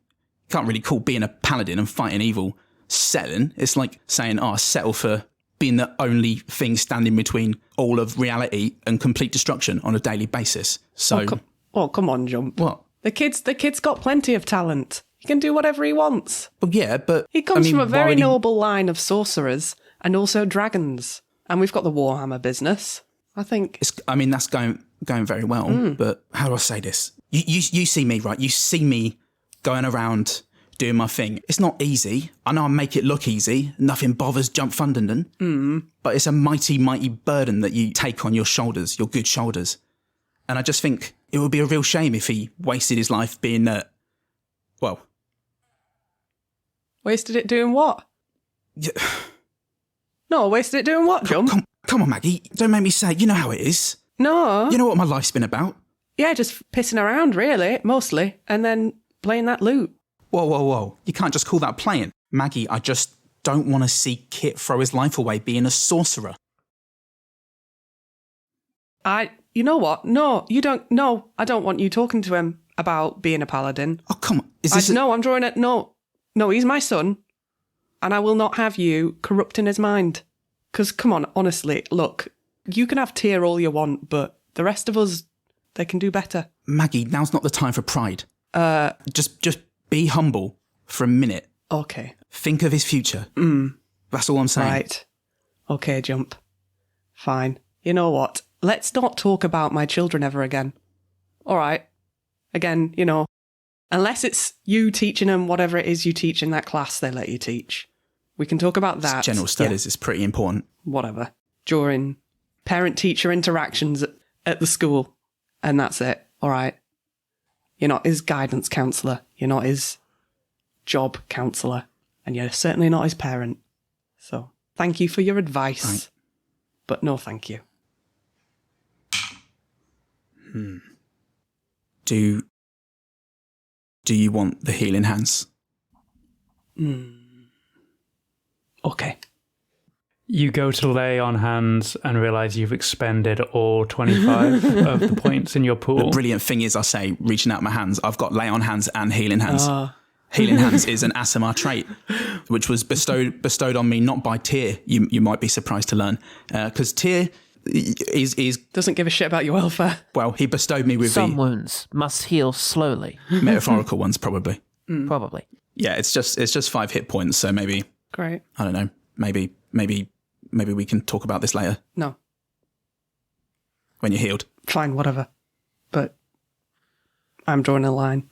S6: can't really call being a paladin and fighting evil settling. It's like saying, settle for being the only thing standing between all of reality and complete destruction on a daily basis. So,
S4: come on, Jump.
S6: What?
S4: The kid's got plenty of talent. He can do whatever he wants.
S6: Well, yeah, but
S4: he comes from a very noble line of sorcerers and also dragons. And we've got the Warhammer business. I think.
S6: That's going very well. But how do I say this? You see me, right? You see me going around doing my thing. It's not easy. I know I make it look easy. Nothing bothers Jump Thunderdon. But it's a mighty, mighty burden that you take on your shoulders, your good shoulders. And I just think it would be a real shame if he wasted his life being,
S4: Wasted it doing what?
S6: Yeah.
S4: No, wasted it doing what, Jump?
S6: Come on, Maggie. Don't make me say, you know how it is.
S4: No.
S6: You know what my life's been about?
S4: Yeah, just pissing around, really, mostly. And then playing that lute.
S6: Whoa. You can't just call that playing. Maggie, I just don't want to see Kit throw his life away being a sorcerer.
S4: You know what? No, you don't. No, I don't want you talking to him about being a paladin.
S6: Oh, come on. Is this
S4: No, I'm drawing it. No, he's my son. And I will not have you corrupting his mind. Because, come on, honestly, look, you can have Tyr all you want, but the rest of us, they can do better.
S6: Maggie, now's not the time for pride. Just be humble for a minute.
S4: Okay.
S6: Think of his future. That's all I'm saying.
S4: Right. Okay, Jump. Fine. You know what? Let's not talk about my children ever again. All right. Again, unless it's you teaching them whatever it is you teach in that class they let you teach. We can talk about that.
S6: General studies is pretty important.
S4: Whatever. During parent-teacher interactions at the school. And that's it. All right. You're not his guidance counsellor. You're not his job counsellor. And you're certainly not his parent. So, thank you for your advice.
S6: Right.
S4: But no thank you.
S6: Do you want the healing hands?
S4: Okay.
S3: You go to lay on hands and realise you've expended all 25 of the points in your pool.
S6: The brilliant thing is, I say, reaching out my hands, I've got lay on hands and healing hands. Healing hands is an Asimar trait, which was bestowed on me not by Tyr. You might be surprised to learn, because Tyr is
S4: doesn't give a shit about your welfare.
S6: Well, he bestowed me with
S5: some wounds must heal slowly.
S6: Metaphorical ones, probably.
S5: Probably.
S6: Yeah, it's just 5 hit points, so maybe.
S4: Great.
S6: I don't know. Maybe we can talk about this later.
S4: No.
S6: When you're healed.
S4: Fine, whatever. But I'm drawing a line.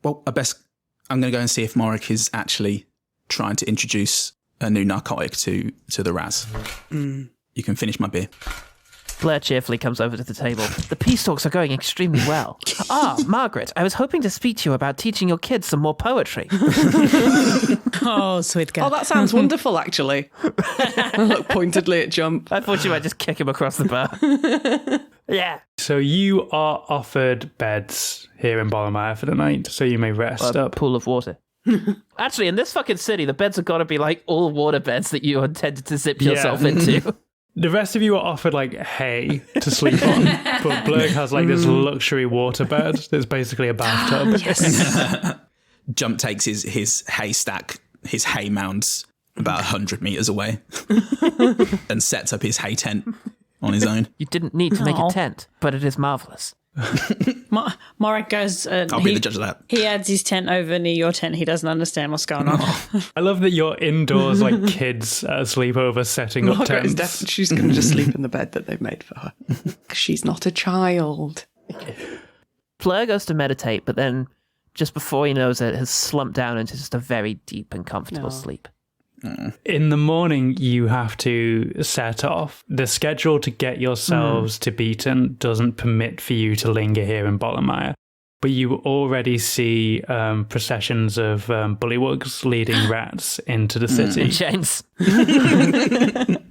S6: Well, I'm going to go and see if Morik is actually trying to introduce a new narcotic to the Raz. You can finish my beer.
S5: Bleurgh cheerfully comes over to the table. The peace talks are going extremely well. Margaret, I was hoping to speak to you about teaching your kids some more poetry.
S7: Oh, sweet girl.
S4: Oh, that sounds wonderful, actually. I look pointedly at Jump.
S5: I thought you might just kick him across the bar. Yeah.
S3: So you are offered beds here in Bolomire for the night, so you may rest up.
S5: Pool of water. Actually, in this fucking city, the beds have got to be like all water beds that you intended to zip yourself into.
S3: The rest of you are offered like hay to sleep on, but Bleurgh has like this luxury water bed that's basically a bathtub.
S7: Yes.
S6: Jump takes his hay stack, his hay mounds about 100 meters away and sets up his hay tent on his own.
S5: You didn't need to make a tent, but it is marvellous.
S7: Morik goes...
S6: I'll be the judge of that.
S7: He adds his tent over near your tent. He doesn't understand what's going on.
S3: I love that you're indoors like kids at a sleepover setting up
S4: Margaret is
S3: tents.
S4: she's going to just sleep in the bed that they've made for her. 'Cause she's not a child.
S5: Bleurgh goes to meditate, but then just before he knows it, has slumped down into just a very deep and comfortable sleep.
S3: In the morning, you have to set off. The schedule to get yourselves to Beaton doesn't permit for you to linger here in Bollermire. But you already see processions of bullywugs leading rats into the city.
S5: Chains.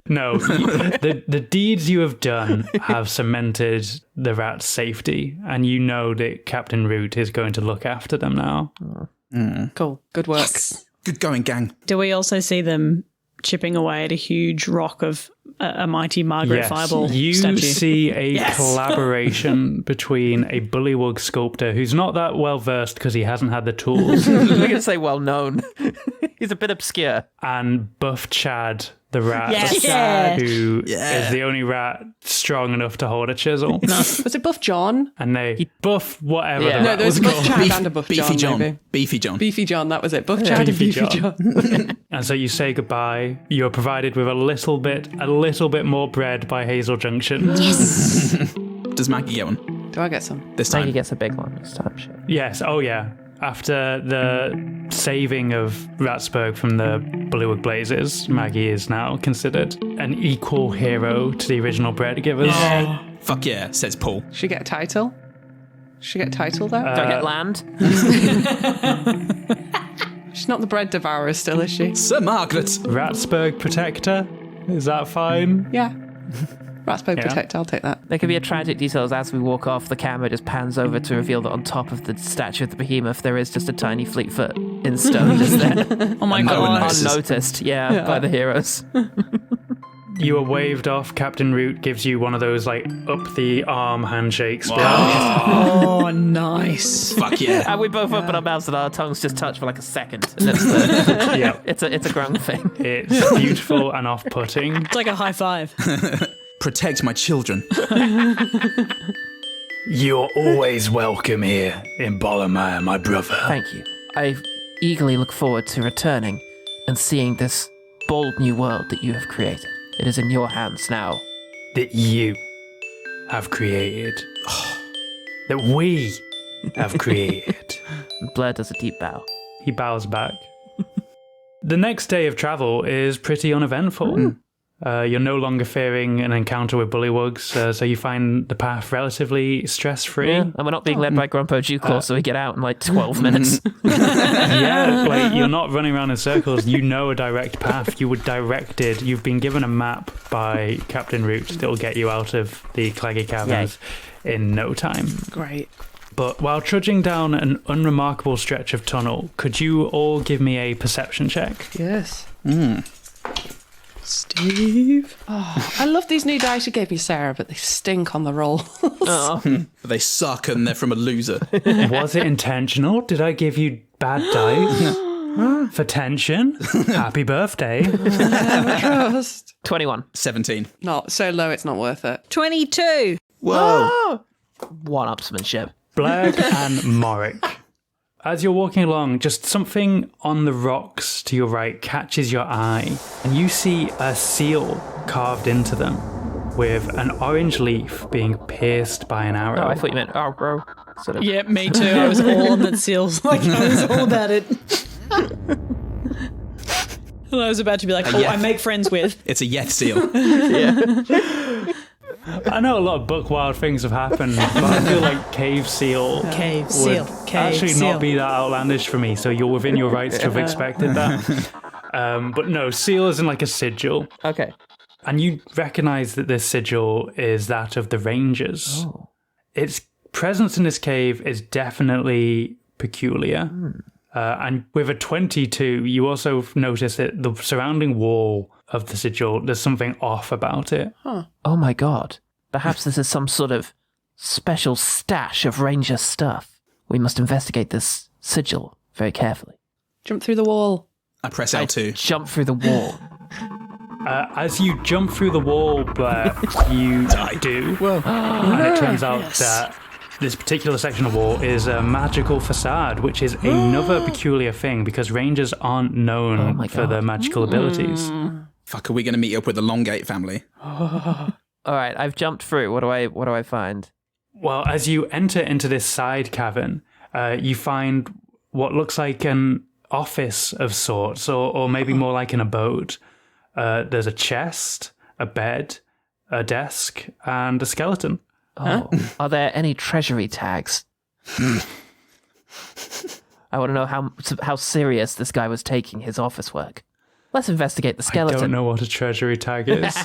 S3: No, the deeds you have done have cemented the rats' safety, and you know that Captain Root is going to look after them now.
S4: Cool. Good work.
S6: Yes. Good going, gang.
S7: Do we also see them chipping away at a huge rock of a mighty Margaret Fireball
S3: you
S7: statue?
S3: see a collaboration between a bullywug sculptor who's not that well versed because he hasn't had the tools,
S5: We're going to say well known. He's a bit obscure.
S3: and Buff Chad, the rat,
S7: Yes. Yeah.
S3: who is the only rat strong enough to hold a chisel.
S4: Was it Buff John?
S3: And they Buff whatever
S5: Yeah.
S3: the
S4: No,
S3: rat
S4: there was
S3: was
S4: Buff
S3: called.
S4: Chad and a Buff
S6: Beefy
S4: John,
S6: John.
S4: maybe.
S6: Beefy John.
S4: Beefy John, that was it. Buff Chad and
S3: Beefy
S4: Beefy
S3: John.
S4: John.
S3: And so you say goodbye. You are provided with a little bit more bread by Hazel Junction.
S6: Does Maggie get one
S4: Do I get some?
S6: this time?
S5: Maggie gets a big one this time. Sure.
S3: Yes, oh yeah. After the saving of Ratsburg from the Bullywug Blazes, Maggie is now considered an equal hero to the original bread givers.
S6: Fuck yeah, says Paul.
S4: Should she get a title? Should she get a title though?
S5: Do I get land?
S4: She's not the bread devourer still, is she?
S6: Sir Margaret.
S3: Ratsburg Protector? Is that fine?
S4: Yeah. Ratsburg
S3: Yeah.
S4: Protect, I'll take that.
S5: There could be a tragic detail as we walk off, the camera just pans over to reveal that on top of the statue of the behemoth, there is just a tiny Fleetfoot in stone just there.
S7: Oh my
S6: No one
S7: god.
S6: notices.
S5: Unnoticed, by the heroes.
S3: You are waved off. Captain Root gives you one of those, like, up the arm handshakes.
S7: Oh, nice.
S6: Fuck yeah.
S5: And we both open our mouths and our tongues just touch for like a second. And that's the,
S3: Yeah.
S5: it's a Grung thing.
S3: It's beautiful and off-putting.
S7: It's like a high five.
S6: Protect my children.
S3: You're always welcome here in Bollermire, my brother.
S5: Thank you. I eagerly look forward to returning and seeing this bold new world that you have created. It is in your hands now.
S3: That you have created. That we have created.
S5: And Bleurgh does a deep bow.
S3: He bows back. The next day of travel is pretty uneventful. You're no longer fearing an encounter with bullywugs, so you find the path relatively stress-free.
S5: Yeah, and we're not being led by Grumpo Jucor, so we get out in like 12 minutes.
S3: Yeah, like you're not running around in circles. You know a direct path. You were directed. You've been given a map by Captain Root that will get you out of the Claggy Caverns in no time.
S4: Great.
S3: But while trudging down an unremarkable stretch of tunnel, could you all give me a perception check?
S4: Yes.
S7: Steve.
S4: Oh, I love these new dice you gave me, Sarah, but they stink on the roll.
S6: They suck and they're from a loser.
S3: Was it intentional? Did I give you bad dice? For tension? Happy birthday.
S5: 21.
S6: 17.
S4: Not so low, it's not worth it.
S7: 22.
S6: Whoa.
S5: One-upsmanship.
S3: Bleurgh and Morrick. As you're walking along, just something on the rocks to your right catches your eye, and you see a seal carved into them with an orange leaf being pierced by an arrow.
S5: Oh, I thought you meant arrow. Sort of.
S7: Yeah, me too. I was all on that seals. Like, I was all about it. And I was about to be like,
S6: yeah.
S7: I make friends with.
S6: It's a Yeth seal.
S3: I know a lot of book wild things have happened, but I feel like cave seal
S7: Cave
S3: would
S7: seal. Cave
S3: actually
S7: seal.
S3: not be that outlandish for me, so you're within your rights to have expected that. But no, seal is in like a sigil.
S5: Okay.
S3: And you recognize that this sigil is that of the Rangers.
S5: Oh.
S3: Its presence in this cave is definitely peculiar. And with a 22, you also notice that the surrounding wall of the sigil, there's something off about it.
S5: Oh my god. Perhaps this is some sort of special stash of ranger stuff. We must investigate this sigil very carefully.
S4: Jump through the wall.
S6: I press L2.
S5: Jump through the wall.
S3: As you jump through the wall, Blair, you do. And it turns out that this particular section of wall is a magical facade, which is another peculiar thing because rangers aren't known for their magical abilities.
S6: Fuck, are we going to meet up with the Longgate family?
S5: All right, I've jumped through. What do I find?
S3: Well, as you enter into this side cavern, you find what looks like an office of sorts, or maybe more like an abode. There's a chest, a bed, a desk, and a skeleton.
S5: Oh, are there any treasury tags? I want to know how serious this guy was taking his office work. Let's investigate the skeleton.
S3: I don't know what a treasury tag is.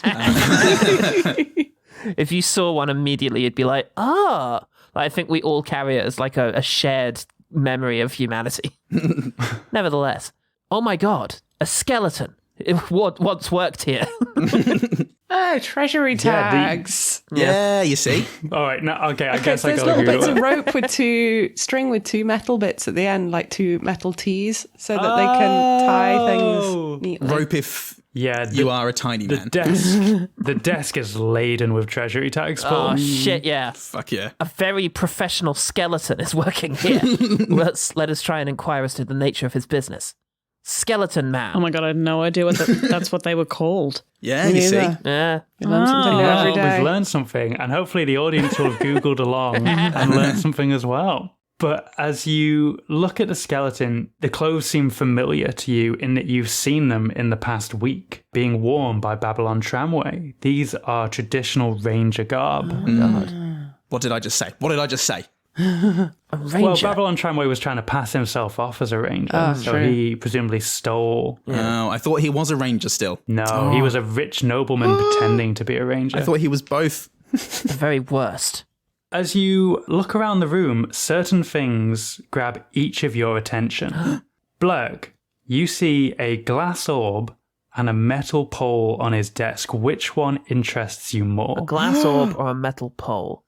S5: If you saw one immediately, you'd be like, I think we all carry it as like a shared memory of humanity. Nevertheless, oh my god, a skeleton. What once worked here?
S4: Oh, treasury tags.
S6: Yeah, you see.
S3: All right, now okay. I guess
S4: so
S3: I
S4: there's
S3: got
S4: little
S3: to
S4: bits
S3: Google
S4: of
S3: it.
S4: rope with two string with two metal bits at the end, like two metal T's, so that they can tie things neatly.
S6: Rope if
S3: Yeah,
S6: you are a tiny man.
S3: The desk is laden with treasury tags. Paul.
S5: Oh shit, yeah.
S6: Fuck yeah.
S5: A very professional skeleton is working here. Let us try and inquire as to the nature of his business. Skeleton man.
S7: Oh my god, I had no idea that's what they were called.
S6: Yeah, you see.
S5: Yeah.
S4: You learn something new
S3: Well,
S4: every day.
S3: we've learned something, and hopefully the audience will have Googled along and learned something as well. But as you look at the skeleton, the clothes seem familiar to you in that you've seen them in the past week, being worn by Babylon Tramway. These are traditional ranger garb.
S6: What did I just say?
S5: A ranger.
S3: Well, Babylon Tramway was trying to pass himself off as a ranger, so
S4: true.
S3: he presumably stole.
S6: Oh, I thought he was a ranger still.
S3: No, he was a rich nobleman pretending to be a ranger.
S6: I thought he was both.
S5: The very worst.
S3: As you look around the room, certain things grab each of your attention. Bleurgh, you see a glass orb and a metal pole on his desk. Which one interests you more?
S5: A glass orb or a metal pole?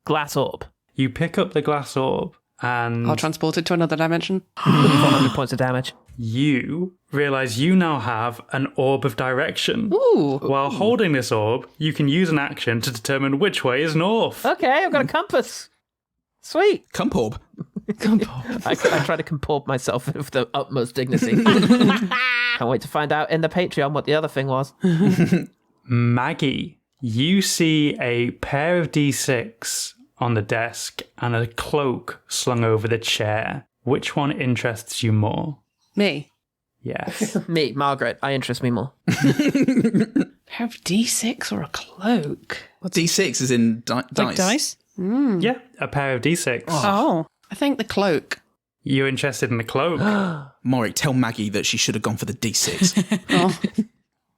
S5: Glass orb.
S3: You pick up the glass orb and
S4: I'll transport it to another dimension.
S5: 400 points of damage.
S3: you realize you now have an orb of direction.
S4: Ooh.
S3: While holding this orb, you can use an action to determine which way is north.
S5: Okay, I've got a compass. Sweet.
S6: Cumporb.
S5: I try to comport myself with the utmost dignity. Can't wait to find out in the Patreon what the other thing was.
S3: Maggie, you see a pair of D6 on the desk and a cloak slung over the chair. Which one interests you more?
S4: Me.
S3: Yes.
S5: Me, Margaret. I interest me more.
S4: Pair of D6 or a cloak?
S6: D6 is in dice.
S7: Like dice?
S3: Yeah, a pair of D6.
S7: Oh.
S4: I think the cloak.
S3: You're interested in the cloak?
S6: Morik, tell Maggie that she should have gone for the D6.
S4: Oh.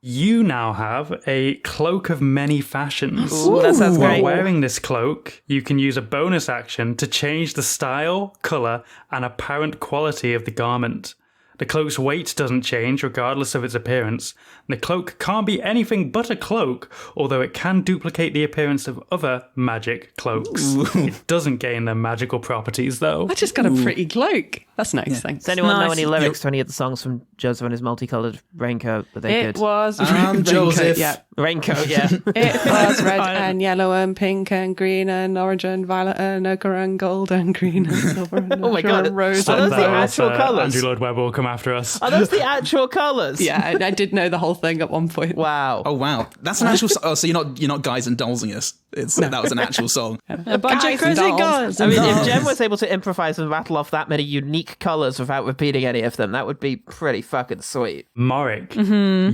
S3: You now have a cloak of many fashions.
S5: Ooh, that sounds
S3: While
S5: great.
S3: wearing this cloak, you can use a bonus action to change the style, colour, and apparent quality of the garment. The cloak's weight doesn't change regardless of its appearance. The cloak can't be anything but a cloak, although it can duplicate the appearance of other magic cloaks. It doesn't gain their magical properties, though.
S4: I just got a pretty cloak. That's nice, thanks.
S5: Does anyone know
S7: Nice.
S5: any lyrics to any of the songs from Joseph and his multicolored raincoat that they
S4: It
S5: could?
S4: was
S6: Joseph.
S4: Yeah.
S5: Raincoat, yeah.
S4: It was red and yellow and pink and green and orange and violet and ochre and gold and green and silver and
S5: Oh my God.
S4: and rose
S5: Are
S4: and
S5: those the
S4: blue.
S5: actual colours?
S3: Andrew Lloyd Webber will come after us.
S5: Are those the actual colours?
S4: Yeah, I did know the whole thing at one point.
S5: Wow.
S6: Oh wow, that's an actual. So you're not guys and dollsing us. That was an actual song.
S7: A bunch
S4: Guys
S7: of crazy
S4: and dolls.
S7: guys.
S5: I mean, if Jem was able to improvise and rattle off that many unique colours without repeating any of them, that would be pretty fucking sweet.
S3: Morik,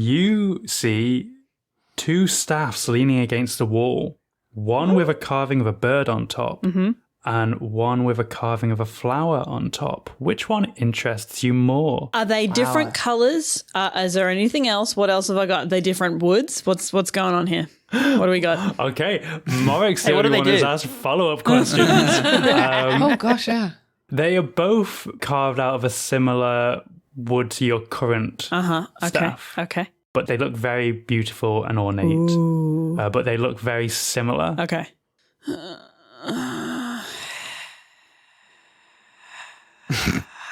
S3: you see two staffs leaning against the wall. One with a carving of a bird on top, and one with a carving of a flower on top. Which one interests you more?
S7: Are they different colours? Is there anything else? What else have I got? Are they different woods? What's going on here? What do we got?
S3: Okay, Morik's the
S5: Hey, what do
S3: only
S5: they
S3: one who's
S5: do?
S3: asked follow-up questions.
S4: Oh, gosh, yeah.
S3: They are both carved out of a similar wood to your current
S7: Okay.
S3: staff.
S7: Okay.
S3: But they look very beautiful and ornate. But they look very similar.
S7: Okay.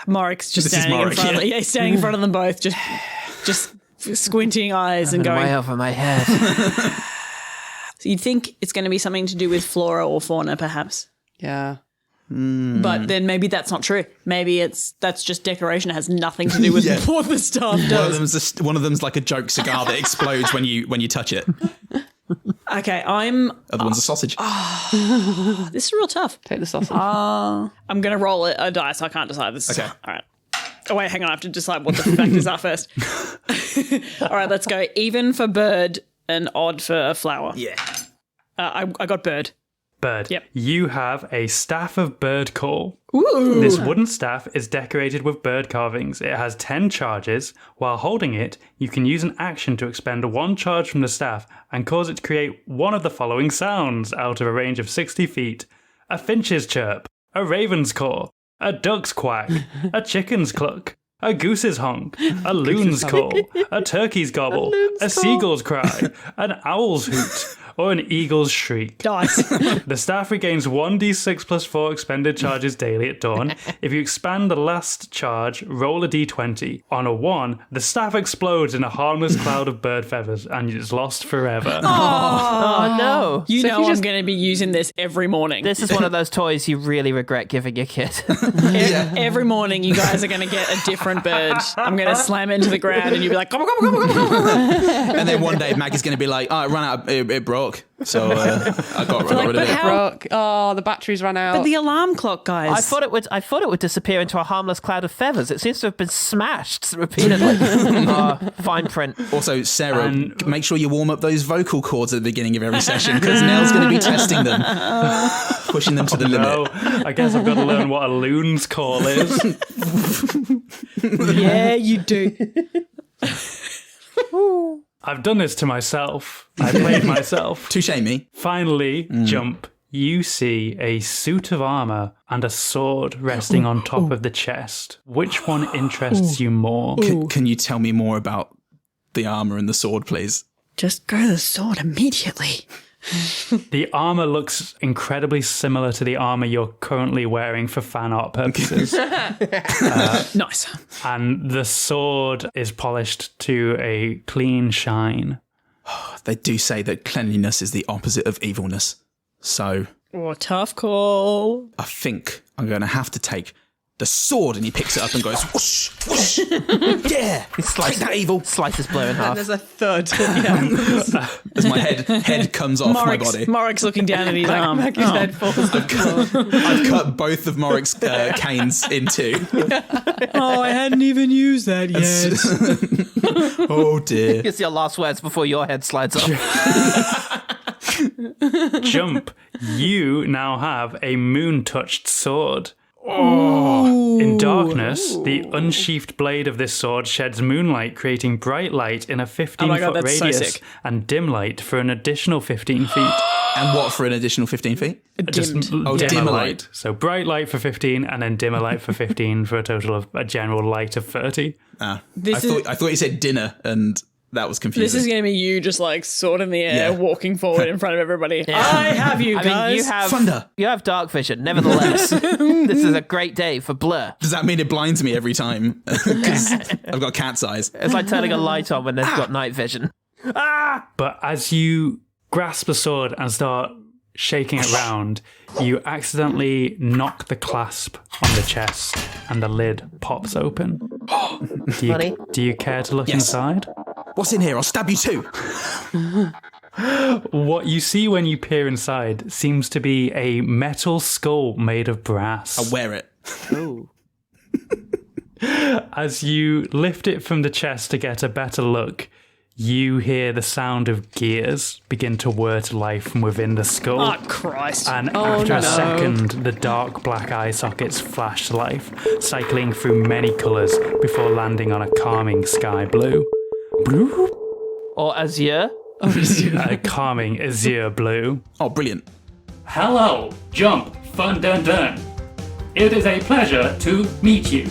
S7: Morik's just
S6: This is
S7: standing in
S6: Morik,
S7: front of
S6: yeah.
S7: them. Yeah, standing in front of them both, just squinting eyes and
S5: Way
S7: going.
S5: over my head.
S7: So you'd think it's going to be something to do with flora or fauna, perhaps.
S4: Yeah.
S7: But then maybe that's not true. Maybe that's just decoration. It has nothing to do with
S6: Yeah.
S7: what the staff does.
S6: One of them's like a joke cigar that explodes when you touch it.
S7: Okay,
S6: Other one's a sausage.
S7: this is real tough.
S4: Take the sausage.
S7: I'm going to roll a dice. I can't decide this.
S6: Okay.
S7: All right. Oh, wait, hang on. I have to decide what the factors are first. All right, let's go. Even for bird and odd for flower.
S6: Yeah.
S7: I got bird.
S3: Bird.
S7: Yep.
S3: You have a staff of bird call.
S7: Ooh.
S3: This wooden staff is decorated with bird carvings. It has 10 charges. While holding it, you can use an action to expend 1 charge from the staff and cause it to create one of the following sounds out of a range of 60 feet. A finch's chirp, a raven's caw, a duck's quack, a chicken's cluck, a goose's honk, a loon's call, a turkey's gobble, a seagull's cry, an owl's hoot, or an eagle's shriek.
S7: Nice.
S3: The staff regains 1d6 plus 4 expended charges daily at dawn. If you expand the last charge, roll a d20. On a 1, the staff explodes in a harmless cloud of bird feathers and it's lost forever.
S5: Oh, no.
S7: You know I'm going to be using this every morning.
S5: This is one of those toys you really regret giving your kid.
S7: Every morning you guys are going to get a different bird. I'm going to slam it into the ground and you'll be like, come on.
S6: And then one day Maggie's going to be like, oh, it ran out, it broke. So I got rid of it.
S4: Broke. Oh, the batteries ran out.
S7: But the alarm clock, guys.
S5: I thought it would disappear into a harmless cloud of feathers. It seems to have been smashed repeatedly. Fine print.
S6: Also, Sarah, make sure you warm up those vocal cords at the beginning of every session because Nell's going to be testing them, pushing them to the limit.
S3: No, I guess I've got to learn what a loon's call is.
S7: Yeah, you do.
S3: I've done this to myself. I played myself.
S6: Touche me.
S3: Finally, Jump. You see a suit of armor and a sword resting on top of the chest. Which one interests you more?
S6: Can you tell me more about the armor and the sword, please?
S7: Just go to the sword immediately.
S3: The armor looks incredibly similar to the armor you're currently wearing for fan art purposes.
S7: Nice.
S3: And the sword is polished to a clean shine.
S6: They do say that cleanliness is the opposite of evilness. So...
S7: Oh, tough call.
S6: I think I'm going to have to take the sword, and he picks it up and goes, whoosh, whoosh. Yeah, take that evil.
S5: Slices Blur in half.
S4: And there's a thud.
S6: As my head comes off my body.
S7: Morek's looking down at his arm.
S4: Maggie's head falls to the floor.
S6: I've cut both of Morek's canes in two.
S7: Oh, I hadn't even used that yet.
S6: Oh dear.
S5: It's your last words before your head slides off.
S3: Jump. You now have a moon-touched sword. Oh. In darkness, the unsheathed blade of this sword sheds moonlight, creating bright light in a 15-foot radius and dim light for an additional 15 feet.
S6: And what for an additional 15 feet?
S3: Dimmer light. So bright light for 15 and then dimmer light for 15 for a total of a general light of 30.
S6: I thought you said dinner and... That was confusing.
S7: This is going to be you just like sword in the air, walking forward in front of everybody.
S5: Yeah.
S7: I have you guys.
S5: I mean,
S6: Thunder.
S5: You have dark vision. Nevertheless, this is a great day for Blur.
S6: Does that mean it blinds me every time? Because I've got cat's eyes.
S5: It's like turning a light on when they've got night vision.
S3: But as you grasp the sword and start shaking it round, you accidentally knock the clasp on the chest and the lid pops open. Do you care to look inside?
S6: What's in here? I'll stab you too.
S3: What you see when you peer inside seems to be a metal skull made of brass.
S6: I'll wear it.
S5: Ooh.
S3: As you lift it from the chest to get a better look, you hear the sound of gears begin to whir to life from within the skull.
S7: Oh, Christ.
S3: And after a second, the dark black eye sockets flash to life, cycling through many colours before landing on a calming sky blue. Blue?
S5: Or azure.
S3: A calming azure blue.
S6: Oh, brilliant.
S8: Hello, Jump, Fun Dun Dun. It is a pleasure to meet you.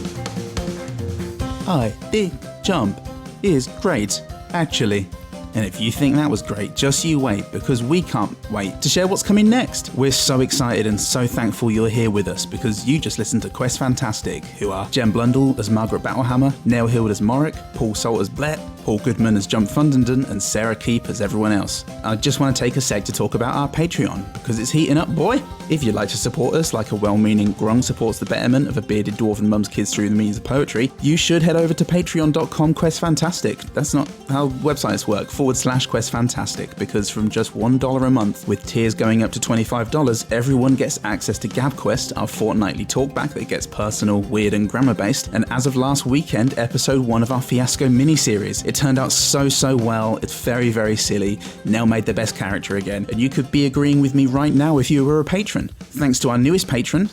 S6: Hi, Big Jump is great, actually. And if you think that was great, just you wait, because we can't wait to share what's coming next. We're so excited and so thankful you're here with us, because you just listened to Quest Fantastic, who are Jen Blundell as Margaret Battlehammer, Neil Hill as Morek, Paul Salt as Blett, Paul Goodman as Jump Fundenden, and Sarah Keep as everyone else. I just want to take a sec to talk about our Patreon, because it's heating up, boy! If you'd like to support us like a well-meaning Grung supports the betterment of a bearded dwarven mum's kids through the means of poetry, you should head over to patreon.com/questfantastic. That's not how websites work, /questfantastic, because from just $1 a month, with tiers going up to $25, everyone gets access to GabQuest, our fortnightly talkback that gets personal, weird and grammar-based, and as of last weekend, episode 1 of our Fiasco miniseries. It turned out so well, it's very, very silly. Nell made the best character again, and you could be agreeing with me right now if you were a patron. Thanks to our newest patron,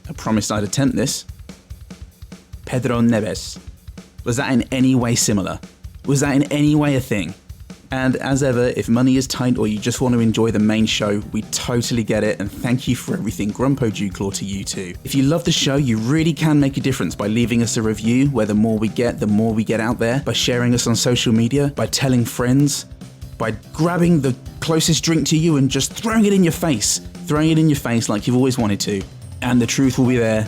S6: I promised I'd attempt this, Pedro Neves. Was that in any way similar? Was that in any way a thing? And as ever, if money is tight or you just want to enjoy the main show, we totally get it, and thank you for everything, Grumpo Dewclaw to you too. If you love the show, you really can make a difference by leaving us a review, where the more we get out there, by sharing us on social media, by telling friends, by grabbing the closest drink to you and just throwing it in your face like you've always wanted to. And the truth will be there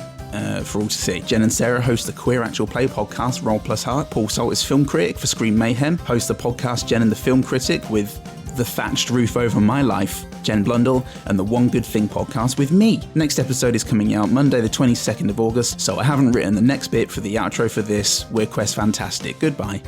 S6: for all to see. Jen and Sarah host the Queer Actual Play podcast, Roll Plus Heart. Paul Salt is film critic for Screen Mayhem, hosts the podcast Jen and the Film Critic with the thatched roof over my life, Jen Blundell, and the One Good Thing podcast with me. Next episode is coming out Monday the 22nd of August, so I haven't written the next bit for the outro for this. We're Quest Fantastic. Goodbye.